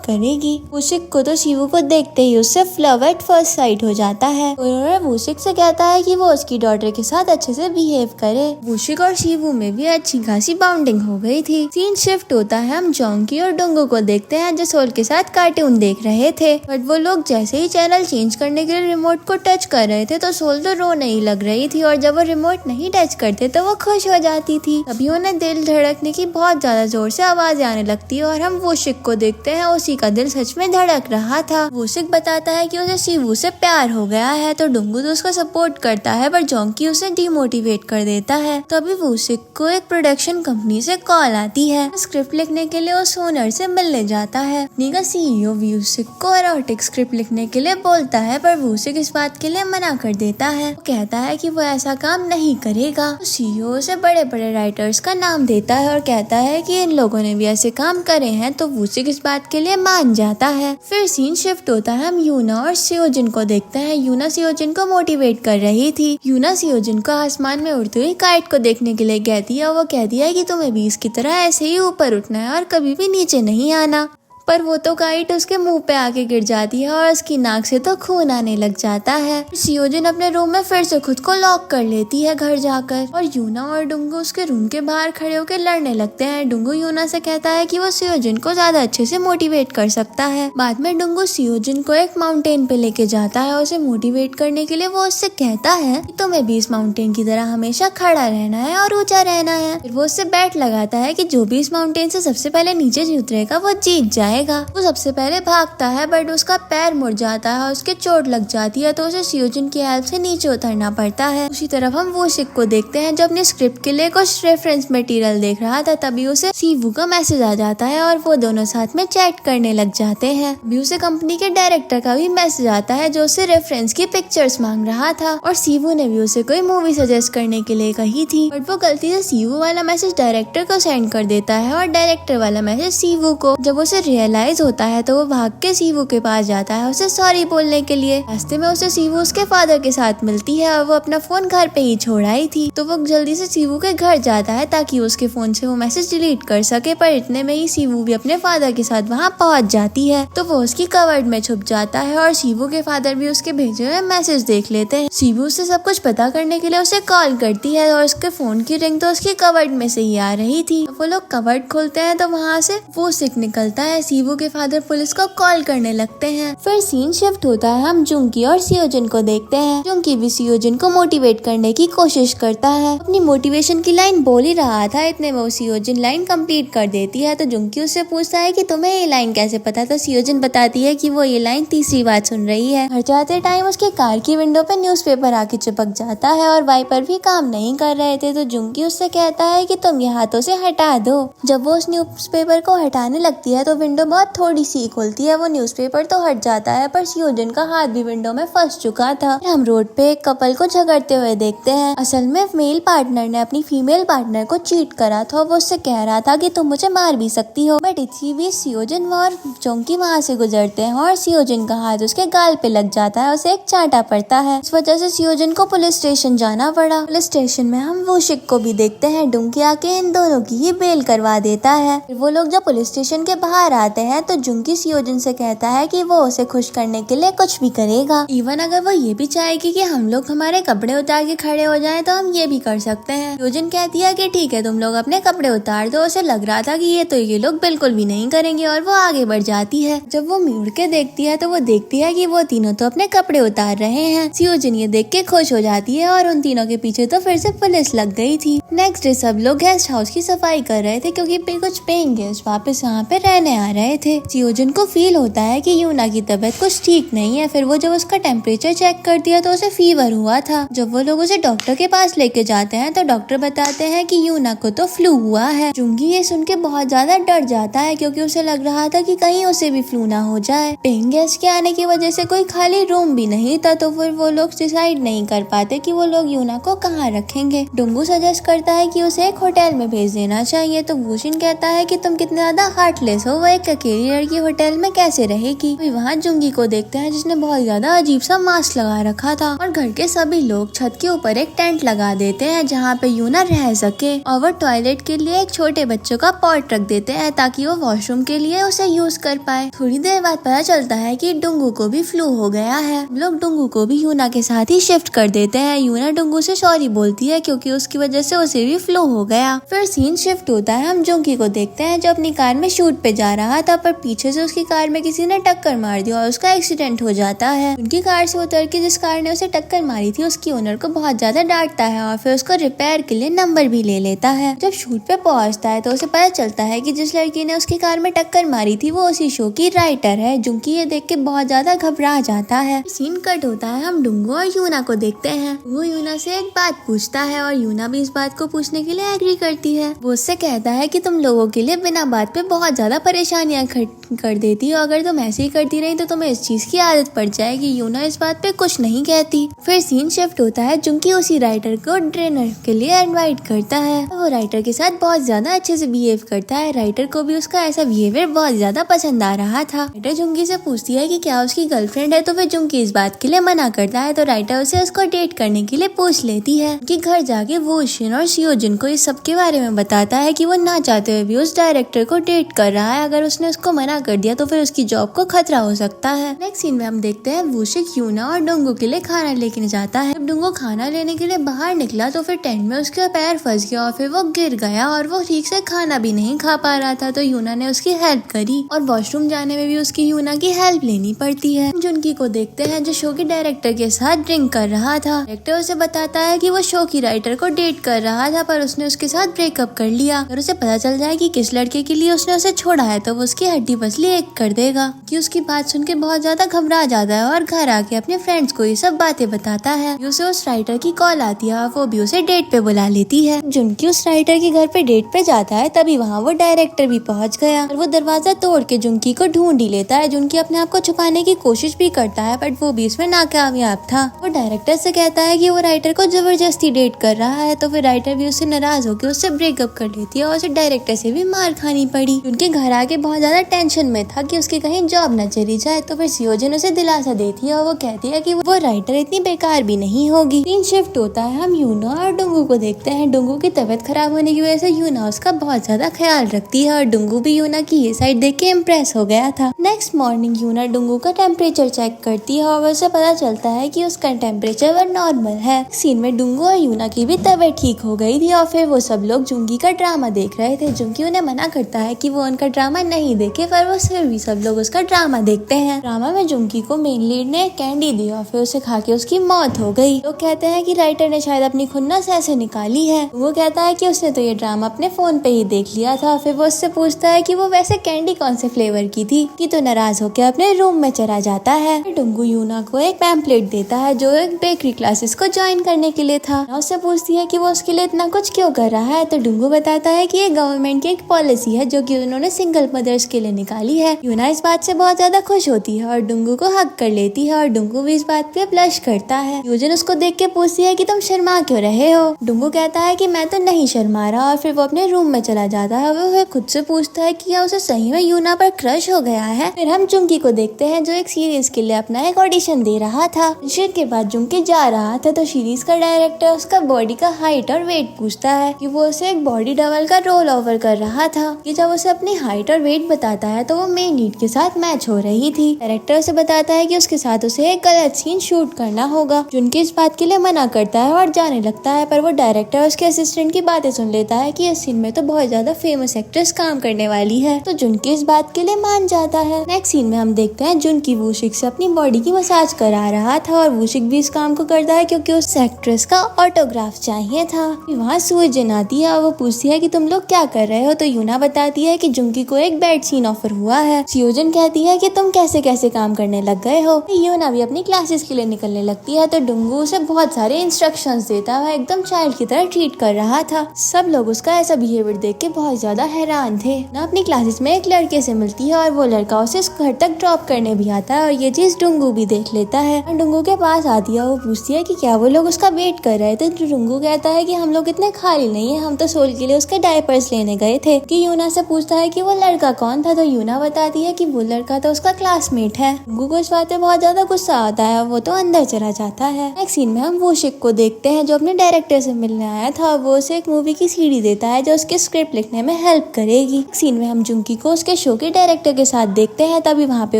करेगी। वूशिक को तो सीवू को देखते ही उससे लव एट फर्स्ट साइट हो जाता है। ओनर वूशिक से कहता है कि वो उसकी डॉटर के साथ अच्छे से बिहेव करे। वूशिक और सीवू में भी अच्छी खासी बाउंडिंग हो गई थी। सीन शिफ्ट होता है, हम जोंकी और डुंगू को देखते हैं जो सोल के साथ कार्टून देख रहे थे, बट वो लोग जैसे ही चैनल चेंज करने के लिए रिमोट को टच कर रहे थे तो सोल तो रोने ही लग रही थी और जब वो रिमोट नहीं टच करते तो वो खुश हो जाती थी। तभी उन्हें दिल धड़कने की बहुत ज्यादा जोर से आवाज आने लगती है और हम वूशिक को देखते हैं उसी का दिल सच में धड़क रहा था। वूसिक बताता है कि उसे सीवू से प्यार हो गया है, तो डोंगू तो उसका सपोर्ट करता है, पर जोंकी उसे डिमोटिवेट कर देता है। तभी वूसिक को एक प्रोडक्शन कंपनी से कॉल आती है। स्क्रिप्ट लिखने के लिए उस ओनर से मिलने जाता है। कंपनी का सीईओ वूसिक को एरोटिक स्क्रिप्ट लिखने के लिए बोलता है, पर वूसिक इस बात के लिए मना कर देता है। वो कहता है कि वो ऐसा काम नहीं करेगा। सीईओ उसे बड़े बड़े राइटर्स का नाम देता है और कहता है कि इन लोगों ने भी ऐसे काम करे हैं, तो वूसिक इस बात के लिए मान जाता है। फिर सीन शिफ्ट होता है, हम यूना और सियोजिन को देखते हैं। यूना सियोजिन को मोटिवेट कर रही थी। यूना सियोजिन को आसमान में उड़ती हुई काइट को देखने के लिए कहती है। वो कहती है कि तुम्हें भी इसकी तरह ऐसे ही ऊपर उठना है और कभी भी नीचे नहीं आना। पर वो तो काइट उसके मुंह पे आके गिर जाती है और उसकी नाक से तो खून आने लग जाता है। सियोजिन अपने रूम में फिर से खुद को लॉक कर लेती है घर जाकर, और यूना और डुंगू उसके रूम के बाहर खड़े होकर लड़ने लगते हैं। डुंगू यूना से कहता है कि वो सियोजिन को ज्यादा अच्छे से मोटिवेट कर सकता है। बाद में डुंगू सियोजिन को एक माउंटेन पे लेके जाता है और उसे मोटिवेट करने के लिए वो उससे कहता है कि तुम्हें भी इस माउंटेन की तरह हमेशा खड़ा रहना है और ऊंचा रहना है। फिर वो उससे बैट लगाता है कि जो भी इस माउंटेन से सबसे पहले नीचे उतरेगा वो जीत जाए। वो सबसे पहले भागता है, बट उसका पैर मुड़ जाता है और उसके चोट लग जाती है, तो उसे सियोजिन की हेल्प से नीचे उतरना पड़ता है। उसी तरफ हम वूसिक को देखते हैं जो अपने स्क्रिप्ट के लिए कुछ रेफरेंस मटेरियल देख रहा था। तभी उसे सीवू का मैसेज आ जाता है और वो दोनों साथ में चैट करने लग जाते हैं। अभी उसे कंपनी के डायरेक्टर का भी मैसेज आता है जो उसे रेफरेंस की पिक्चर्स मांग रहा था, और सीवू ने भी उसे कोई मूवी सजेस्ट करने के लिए कही थी, बट वो गलती से सीवू वाला मैसेज डायरेक्टर को सेंड कर देता है और डायरेक्टर वाला मैसेज सीवू को। जब उसे रियलाइज होता है तो वो भाग के सीवू के पास जाता है उसे सॉरी बोलने के लिए। रास्ते में उसे सीवू उसके फादर के साथ मिलती है और वो अपना फोन घर पे ही छोड़ आई थी, तो वो जल्दी से सीवू के घर जाता है ताकि उसके फोन से वो मैसेज डिलीट कर सके। पर इतने में ही सीवू भी अपने फादर के साथ वहाँ पहुँच जाती है, तो वो उसकी कवर्ड में छुप जाता है और सीवू के फादर भी उसके भेजे हुए मैसेज देख लेते हैं। सीवू से सब कुछ पता करने के लिए उसे कॉल करती है और उसके फोन की रिंग तो उसकी कवर्ड में से ही आ रही थी। तो वो लोग कवर्ड खोलते हैं तो वहाँ से वूसिक निकलता है। सीवू के फादर पुलिस को कॉल करने लगते हैं। फिर सीन शिफ्ट होता है, हम जुंकी और सियोजिन को देखते हैं। जुंकी भी सियोजिन को मोटिवेट करने की कोशिश करता है। अपनी मोटिवेशन की लाइन बोल ही रहा था, इतने में वो सियोजिन लाइन कंप्लीट कर देती है। तो जुंकी उससे पूछता है कि तुम्हें ये लाइन कैसे पता। तो सियोजिन बताती है कि वो ये लाइन तीसरी बार सुन रही है। घर जाते टाइम उसके कार की विंडो पे न्यूज़पेपर आके चिपक जाता है और वाइपर भी काम नहीं कर रहे थे, तो जुंकी उससे कहता है कि तुम ये हाथों से हटा दो। जब वो उस न्यूज़पेपर को हटाने लगती है तो विंडो बहुत थोड़ी सी खुलती है। वो न्यूज़पेपर तो हट जाता है, पर सियोजिन का हाथ भी विंडो में फंस चुका था। हम रोड पे एक कपल को झगड़ते हुए देखते हैं। असल में मेल पार्टनर ने अपनी फीमेल पार्टनर को चीट करा था। वो उससे कह रहा था कि तुम मुझे मार भी सकती हो, बट इसी बीच सियोजिन और जोंकी वहाँ से गुजरते हैं और सियोजिन का हाथ उसके गाल पे लग जाता है, उसे एक चांटा पड़ता है। इस वजह से सियोजिन को पुलिस स्टेशन जाना पड़ा। पुलिस स्टेशन में हम वूसिक को भी देखते हैं। डुंकी आके इन दोनों की ही बेल करवा देता है। फिर वो लोग जब पुलिस स्टेशन के बाहर आते हैं तो जुंकी सियोजिन से कहता है कि वो उसे खुश करने के लिए कुछ भी करेगा, इवन अगर वो ये भी चाहेगी कि हम लोग हमारे कपड़े उतार के खड़े हो जाएं तो हम ये भी कर सकते हैं। सियोजिन कहती है कि ठीक है, तुम लोग अपने कपड़े उतार दो। उसे लग रहा था कि ये लोग बिल्कुल भी नहीं करेंगे और वो आगे बढ़ जाती है। जब वो मुड़ के देखती है तो वो देखती है कि वो तीनों तो अपने कपड़े उतार रहे हैं। सियोजिन ये देख के खुश हो जाती है और उन तीनों के पीछे तो फिर से पुलिस लग गई थी। नेक्स्ट डे सब लोग गेस्ट हाउस की सफाई कर रहे थे क्योंकि कुछ पेइंग गेस्ट वापस यहाँ पे रहने आ रहे थे। सियोजिन को फील होता है कि यूना की तबीयत कुछ ठीक नहीं है। फिर वो जब उसका टेम्परेचर चेक करती है तो उसे फीवर हुआ था। जब वो लोग उसे डॉक्टर के पास लेके जाते हैं तो डॉक्टर बताते हैं कि यूना को तो फ्लू हुआ है। जुंगी ये सुन के बहुत ज्यादा डर जाता है क्योंकि उसे लग रहा था कि कहीं उसे भी फ्लू ना हो जाए। पेइंग गेस्ट के आने की वजह से कोई खाली रूम भी नहीं था, तो फिर वो लोग डिसाइड नहीं कर पाते कि वो लोग यूना को कहाँ रखेंगे। डुंगू सजेस्ट करता है कि उसे एक होटल में भेज देना चाहिए, तो वूशिन कहता है कि तुम कितना ज्यादा हार्टलेस हो, वो एक अकेली लड़की होटल में कैसे रहेगी। वहाँ जुंगी को देखते हैं जिसने बहुत ज्यादा अजीब सा मास्क लगा रखा था, और घर के सभी लोग छत के ऊपर एक टेंट लगा देते हैं जहाँ पे यूना रह सके, और वो टॉयलेट के लिए एक छोटे बच्चों का पॉट रख देते हैं ताकि वो वॉशरूम के लिए उसे यूज कर पाए। थोड़ी देर बाद पता चलता है कि डुंगू को भी फ्लू हो गया है। लोग डुंगू को भी यूना के साथ ही शिफ्ट कर देते हैं। यूना डुंगू से सॉरी बोलती है क्योंकि उसकी वजह से उसे भी फ्लू हो गया। फिर सीन शिफ्ट होता है, हम जुंगी को देखते हैं जो अपनी कार में शूट पे जा रहा रहा था, पर पीछे से उसकी कार में किसी ने टक्कर मार दी और उसका एक्सीडेंट हो जाता है। उनकी कार से उतर के जिस कार ने उसे टक्कर मारी थी उसकी ओनर को बहुत ज्यादा डांटता है और फिर उसको रिपेयर के लिए नंबर भी ले लेता है। जब शूट पे पहुंचता है तो उसे पता चलता है कि जिस लड़की ने उसकी कार में टक्कर मारी थी वो उसी शो की राइटर है। जुंकी ये देख के बहुत ज्यादा घबरा जाता है। सीन कट होता है, हम डुंगू और यूना को देखते हैं। वो यूना से एक बात पूछता है और यूना भी इस बात को पूछने के लिए एग्री करती है। वो उससे कहता है कि तुम लोगों के लिए बिना बात पे बहुत ज्यादा परेशानियां कर देती हो, अगर तुम ऐसे ही करती रही तो तुम्हें इस चीज की आदत पड़ जाएगी। यूना इस बात पे कुछ नहीं कहती। फिर सीन शिफ्ट होता है, जुंकी उसी राइटर को डिनर के लिए इनवाइट करता है। वो राइटर के साथ बहुत ज्यादा अच्छे से बिहेव करता है। राइटर को भी उसका ऐसा बिहेवियर बहुत ज्यादा पसंद आ रहा था। राइटर जुंकी से पूछती है कि क्या उसकी गर्लफ्रेंड है, तो फिर जुंकी इस बात के लिए मना करता है। तो राइटर उसे उसको डेट करने के लिए पूछ लेती है। कि घर जाके वो शिन और सियोजिन को इस सब के बारे में बताता है कि वो ना चाहते हुए भी उस डायरेक्टर को डेट कर रहा है। अगर उसने उसको मना कर दिया तो फिर उसकी जॉब को खतरा हो सकता है। नेक्स्ट सीन में हम देखते हैं वूशिक यूना और डोंगू के लिए खाना लेके जाता है। जब डोंगू खाना लेने के लिए बाहर निकला तो फिर टेंट में उसका पैर फंस गया और फिर वो गिर गया और वो ठीक से खाना भी नहीं खा पा रहा था। तो यूना ने उसकी हेल्प करी और वॉशरूम जाने में भी उसकी यूना की हेल्प लेनी पड़ती है। जुनकी को देखते हैं जो शो के डायरेक्टर के साथ ड्रिंक कर रहा था। डायरेक्टर उसे बताता है कि वो शो की राइटर को डेट कर रहा था पर उसने उसके साथ ब्रेकअप कर लिया। और उसे पता चल जाए कि किस लड़के के लिए उसने उसे छोड़ा है तो वो उसकी हड्डी पसली एक कर देगा। कि उसकी बात सुन के बहुत ज्यादा घबरा जाता है और घर आके अपने फ्रेंड्स को ये सब बातें बताता है। उसे उस राइटर की कॉल आती है और वो भी उसे डेट पे बुला लेती है। जुनकी उस राइटर के घर पे डेट पे जाता है तभी वहाँ वो डायरेक्टर भी पहुँच गया और वो दरवाजा तोड़ के जुनकी को ढूंढ ही लेता है। जुनकी अपने आप को छुपाने की कोशिश भी करता है बट वो भी इसमें नाकामयाब था। वो डायरेक्टर से कहता है कि वो राइटर को जबरदस्ती डेट कर रहा है। तो फिर राइटर भी उससे नाराज होकर उससे ब्रेकअप कर लेती है और उसे डायरेक्टर से भी मार खानी पड़ी। उनके घर आके बहुत ज्यादा टेंशन में था कि उसकी कहीं जॉब न चली जाए। तो फिर सियोजिन उसे दिलासा देती है और वो कहती है कि वो राइटर इतनी बेकार भी नहीं होगी। सीन शिफ्ट होता है, हम यूना और डुंगू को देखते हैं। डुंगू की तबीयत खराब होने की वजह से यूना उसका बहुत ज्यादा ख्याल रखती है और डुंगू भी यूना की ये साइड देख के इम्प्रेस हो गया था। नेक्स्ट मॉर्निंग यूना डुंगू का टेम्परेचर चेक करती है और उसे पता चलता है कि उसका टेम्परेचर नॉर्मल है। सीन में डुंगू और यूना की भी तबीयत ठीक हो गई थी और फिर वो सब लोग जुंगी का ड्रामा देख रहे थे। जुंगी उन्हें मना करता है कि वो उनका ड्रामा नहीं देखे पर वो फिर भी सब लोग उसका ड्रामा देखते हैं। ड्रामा में जुंकी को मेन लीड ने कैंडी दी और फिर उसे खा के उसकी मौत हो गई। लोग कहते हैं कि राइटर ने शायद अपनी खुन्नस ऐसे निकाली है। वो कहता है कि उसने तो ये ड्रामा अपने फोन पे ही देख लिया था। फिर वो उससे पूछता है कि वो वैसे कैंडी कौन से फ्लेवर की थी कि तो नाराज होकर अपने रूम में चला जाता है। डुंगू यूना को एक पैम्पलेट देता है जो एक बेकरी क्लासेस को ज्वाइन करने के लिए था। उससे पूछती है कि वो उसके लिए इतना कुछ क्यों कर रहा है। तो डुंगू बताता है कि ये गवर्नमेंट की एक पॉलिसी है जो कि उन्होंने सिंगल मदर्स के लिए निकाली है। यूना इस बात से बहुत ज्यादा खुश होती है और डुंगू को हक कर लेती है और डुंगू भी इस बात पे ब्लश करता है। यूजिन उसको देख के पूछती है कि तुम शर्मा क्यों रहे हो। डुंगू कहता है कि मैं तो नहीं शर्मा रहा और फिर वो अपने रूम में चला जाता है। वो खुद से पूछता है कि क्या उसे सही में यूना पर क्रश हो गया है। फिर हम जुंकी को देखते हैं जो एक सीरीज के लिए अपना एक ऑडिशन दे रहा था। ऑडिशन के बाद जुंकी जा रहा था तो सीरीज का डायरेक्टर उसका बॉडी का हाइट और वेट पूछता है कि वो उसे एक बॉडी डबल का रोल ओवर कर रहा था। कि जब उसे अपनी हाइट और वेट बताता है तो वो मेन लीड के साथ मैच हो रही थी। डायरेक्टर उसे बताता है कि उसके साथ उसे एक गलत सीन शूट करना होगा। जुनकी इस बात के लिए मना करता है और जाने लगता है पर वो डायरेक्टर उसके असिस्टेंट की बातें सुन लेता है कि इस सीन में तो बहुत ज्यादा फेमस एक्ट्रेस काम करने वाली है। तो जुनकी इस बात के लिए मान जाता है। नेक्स्ट सीन में हम देखते हैं जुनकी वूशिक से अपनी बॉडी की मसाज करा रहा था और वूशिक भी इस काम को करता है क्योंकि उस एक्ट्रेस का ऑटोग्राफ चाहिए था। वहाँ सियोजिन आती है और वो पूछती है कि तुम लोग क्या कर रहे हो। तो यूना बताती है कि जुनकी को एक बेड सीन ऑफर हुआ है। सियोजिन कहती है कि तुम कैसे कैसे काम करने लग गए हो। यूना भी अपनी क्लासेस के लिए निकलने लगती है तो डुंगू उसे बहुत सारे इंस्ट्रक्शंस देता है। एकदम चाइल्ड की तरह ट्रीट कर रहा था। सब लोग उसका ऐसा बिहेवियर देख के बहुत ज्यादा हैरान थे। ना अपनी क्लासेस में एक लड़के से मिलती है और वो लड़का उसे घर तक ड्रॉप करने भी आता है और ये चीज डुंगू भी देख लेता है। डुंगू के पास आती है, वो पूछती है कि क्या वो लोग उसका वेट कर रहे थे। तो डुंगू कहता है कि हम लोग इतने खाली नहीं है, हम तो सोल के लिए उसके डायपर्स लेने गए थे। कि यूना से पूछता है कि वो लड़का कौन था। तो यूना बताती है कि वो लड़का तो उसका क्लासमेट है। डुंगू को इस बात पे बहुत ज्यादा गुस्सा आता है, वो तो अंदर चला जाता है। नेक्स्ट सीन में हम वूशिक को देखते हैं जो अपने डायरेक्टर से मिलने आया था। वो उसे एक मूवी की सीडी देता है जो उसके स्क्रिप्ट लिखने में हेल्प करेगी। सीन में हम जुंकी को उसके शो के डायरेक्टर के साथ देखते हैं तभी वहाँ पे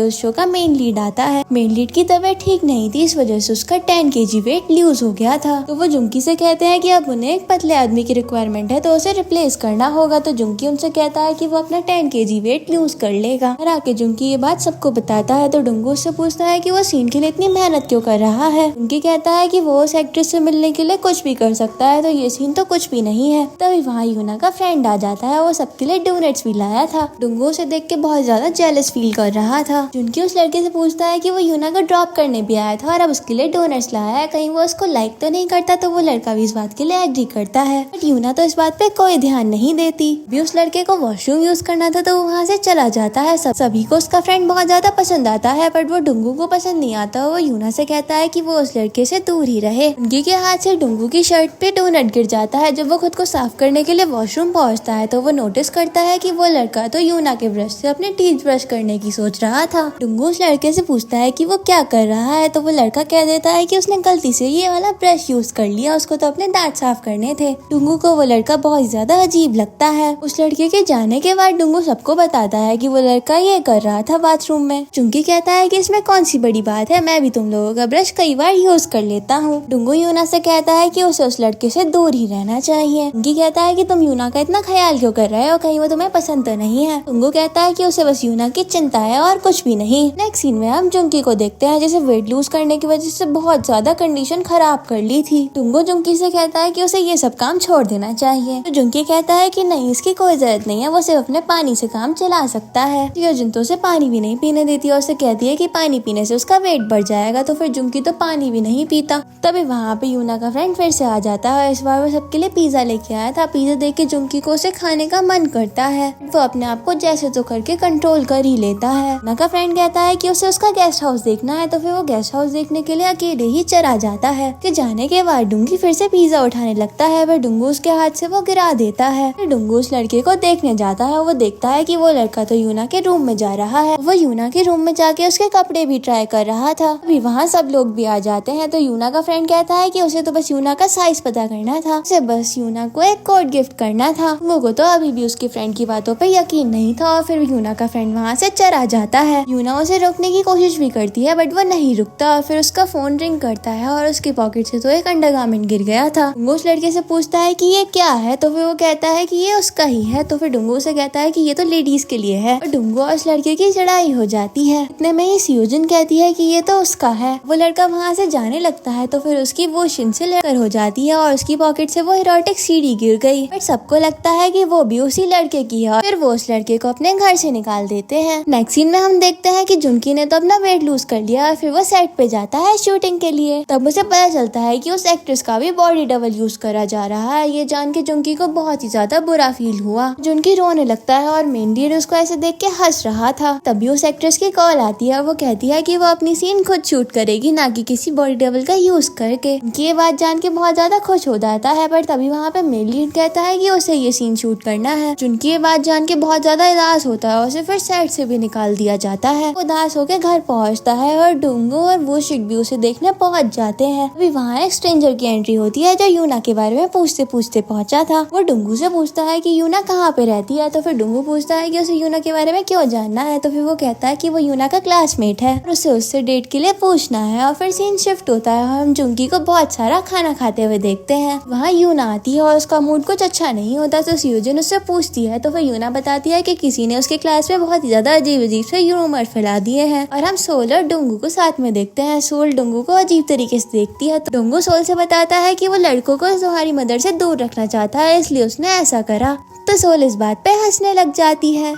उस शो का मेन लीड आता है। मेन लीड की तबीयत ठीक नहीं थी, इस वजह से उसका 10 kg वेट लूज हो गया था। तो वो जुंकी से कहते हैं कि अब उन्हें एक पतले आदमी की रिक्वायरमेंट है तो उसे रिप्लेस करना होगा। तो जुंकी उनसे कहता है कि वो अपना 10 kg वेट लूज कर लेगा। और आके जुंकी ये बात सबको बताता है। तो डुंगू उससे पूछता है कि वो सीन के लिए इतनी मेहनत क्यों कर रहा है। जुंकी कहता है कि वो उस एक्ट्रेस से मिलने के लिए कुछ भी कर सकता है, तो ये सीन तो कुछ भी नहीं है। तभी वहाँ यूना का फ्रेंड आ जाता है, वो सबके लिए डोनट्स भी लाया था। डुंगू उसे देख के बहुत ज्यादा जेलस फील कर रहा था। जुंकी उस लड़के से पूछता है कि वो यूना को ड्रॉप करने भी आया था और अब उसके लिए डोनट्स लाया है, कहीं वो उसको लाइक तो नहीं करता। तो वो लड़का भी इस बात के लिए एग्री करता है, बट यूना तो इस बात पे कोई ध्यान नहीं देती। भी उस लड़के को वॉशरूम यूज करना था तो वो वहाँ से चला जाता है। सभी को उसका फ्रेंड बहुत ज्यादा पसंद आता है, बट वो डुंगू को पसंद नहीं आता। वो यूना से कहता है कि वो उस लड़के से दूर ही रहे। उनकी के हाथ से डुंगू की शर्ट पे डोनट गिर जाता है। जब वो खुद को साफ करने के लिए वॉशरूम पहुंचता है तो वो नोटिस करता है कि वो लड़का तो यूना के ब्रश से अपने टीथ ब्रश करने की सोच रहा था। डुंगू उस लड़के से पूछता है कि वो क्या कर रहा है। तो वो लड़का कह देता है कि उसने गलती से ये वाला ब्रश यूज कर लिया, उसको तो अपने दांत साफ करने थे। डुंगू को वो लड़का बहुत ज्यादा अजीब लगता है। उस लड़के के जाने के बाद डुंगू सबको बताता है कि वो लड़का ये कर रहा था बाथरूम में। चुंकी कहता है कि इसमें कौन सी बड़ी बात है, मैं भी तुम लोगों का ब्रश कई बार यूज कर लेता हूँ। डुंगू यूना से कहता है कि उसे उस लड़के से दूर ही रहना चाहिए। चुंकी कहता है कि तुम यूना का इतना ख्याल क्यों कर रहे हो, कहीं वो तुम्हें पसंद तो नहीं है। डुंगू कहता है कि उसे बस यूना की चिंता है और कुछ भी नहीं। नेक्स्ट सीन में हम जुंकी को देखते हैं, जैसे वेट लूज करने की वजह से बहुत ज्यादा कंडीशन खराब कर ली थी। डुंगू जुंकी से कहता है कि उसे ये सब काम छोड़ देना चाहिए। तो जुंकी कहता है कि नहीं, इसकी कोई जरूरत नहीं है, वो सिर्फ अपने पानी से काम चला सकता है। ये जुंतो से पानी भी नहीं पीने देती और उसे कहती है कि पानी पीने से उसका वेट बढ़ जाएगा। तो फिर जुंकी तो पानी भी नहीं पीता। तभी वहाँ पे यूना का फ्रेंड फिर से आ जाता है। इस बार वो सबके लिए पिज्जा लेके आया था। पिज्जा देख के जुंकी को उसे खाने का मन करता है। वो अपने आप को जैसे तो करके कंट्रोल कर ही लेता है। यूना का फ्रेंड कहता है कि उसे उसका गेस्ट हाउस देखना है, तो फिर वो गेस्ट हाउस देखने के लिए अकेले ही चला जाता है। कि जाने के बाद डुंगी फिर से पिज्जा उठाने लगता है, पर डुंगू उसके हाथ से वो गिरा देता है। फिर डुंगू उस लड़के को देखने जाता है। वो देखता है कि वो लड़का तो यूना के रूम में जा रहा है। वो यूना के रूम में जाके उसके कपड़े भी ट्राई कर रहा था। अभी वहाँ सब लोग भी आ जाते हैं। तो यूना का फ्रेंड कहता है कि उसे तो बस यूना का साइज पता करना था, उसे बस यूना को एक कोट गिफ्ट करना था। वो तो अभी भी उसके फ्रेंड की बातों पे यकीन नहीं था और फिर यूना का फ्रेंड वहाँ से चला जाता है। यूना उसे रोकने की कोशिश भी करती है, बट वो नहीं रुकता और फिर उसका फोन रिंग करता है और उसके पॉकेट से तो एक अंडरगारमेंट गिर गया था। डुंगू उस लड़के से पूछता है कि ये क्या है। तो फिर वो कहता है कि ये उसका ही है। तो फिर डुंगू से कहता है कि ये तो लेडीज के लिए है। और डुंगू और उस लड़के की लड़ाई हो जाती है। इतने में ही सियोजिन कहती है कि ये तो उसका है। वो लड़का वहाँ से जाने लगता है तो फिर उसकी वो शिन से लेकर हो जाती है और उसकी पॉकेट से वो इरोटिक सीडी गिर गई। बट सबको लगता है कि वो भी उसी लड़के की है। फिर वो उस लड़के को अपने घर से निकाल देते हैं। नेक्स्ट सीन में हम देखते हैं कि जुंकी ने तो अपना वेट लूज कर लिया और फिर वो सेट पे जाता है शूटिंग के लिए। तब उसे पता चलता है कि उस एक्ट्रेस का भी बॉडी डबल यूज करा जा रहा है। ये जान के जुंकी को बहुत ही ज्यादा बुरा फील हुआ। जुंकी रोने लगता है और मेन लीड उसको ऐसे देख के हंस रहा था। तभी उस एक्ट्रेस की कॉल आती है। वो कहती है कि वो अपनी सीन खुद शूट करेगी, ना कि किसी बॉडी डबल का यूज करके। ये बात जान के बहुत ज्यादा खुश हो जाता है, पर तभी वहाँ पे मेन लीड कहता है कि उसे ये सीन शूट करना है। जुंकी ये बात जान के बहुत ज्यादा उदास होता है और उसे फिर सेट से भी निकाल दिया जाता है। उदास होकर घर पहुँचता है और डुंगू और वो शिट भी उसे देखने पहुँच जाते हैं। अभी वहाँ एक स्ट्रेंजर की एंट्री होती है जो यूना के बारे में पूछते पूछते पहुंचा था। वो डुंगू से पूछता है कि यूना कहाँ पे रहती है। तो फिर डुंगू पूछता है कि उसे यूना के बारे में क्यों जानना है। तो फिर वो कहता है कि वो यूना का क्लासमेट है और उसे उससे डेट के लिए पूछना है। और फिर सीन शिफ्ट होता है और हम जुंकी को बहुत सारा खाना खाते हुए देखते हैं। वहाँ यूना आती है और उसका मूड कुछ अच्छा नहीं होता। तो सियोजिन उससे पूछती है तो फिर यूना बताती है कि किसी ने उसके क्लास में बहुत ही ज्यादा अजीब अजीब से र्यूमर फैला दिए हैं। और हम सोल और डुंगू को साथ में देखते हैं। सोल डुंगू को अजीब तरीके से देखती है। तो डुंगू सोल से बताता है कि वो लड़कों को तुम्हारी मदर से दूर रखना चाहता है, इसलिए उसने ऐसा करा। तो सोल इस बात पे हंसने लग जाती है।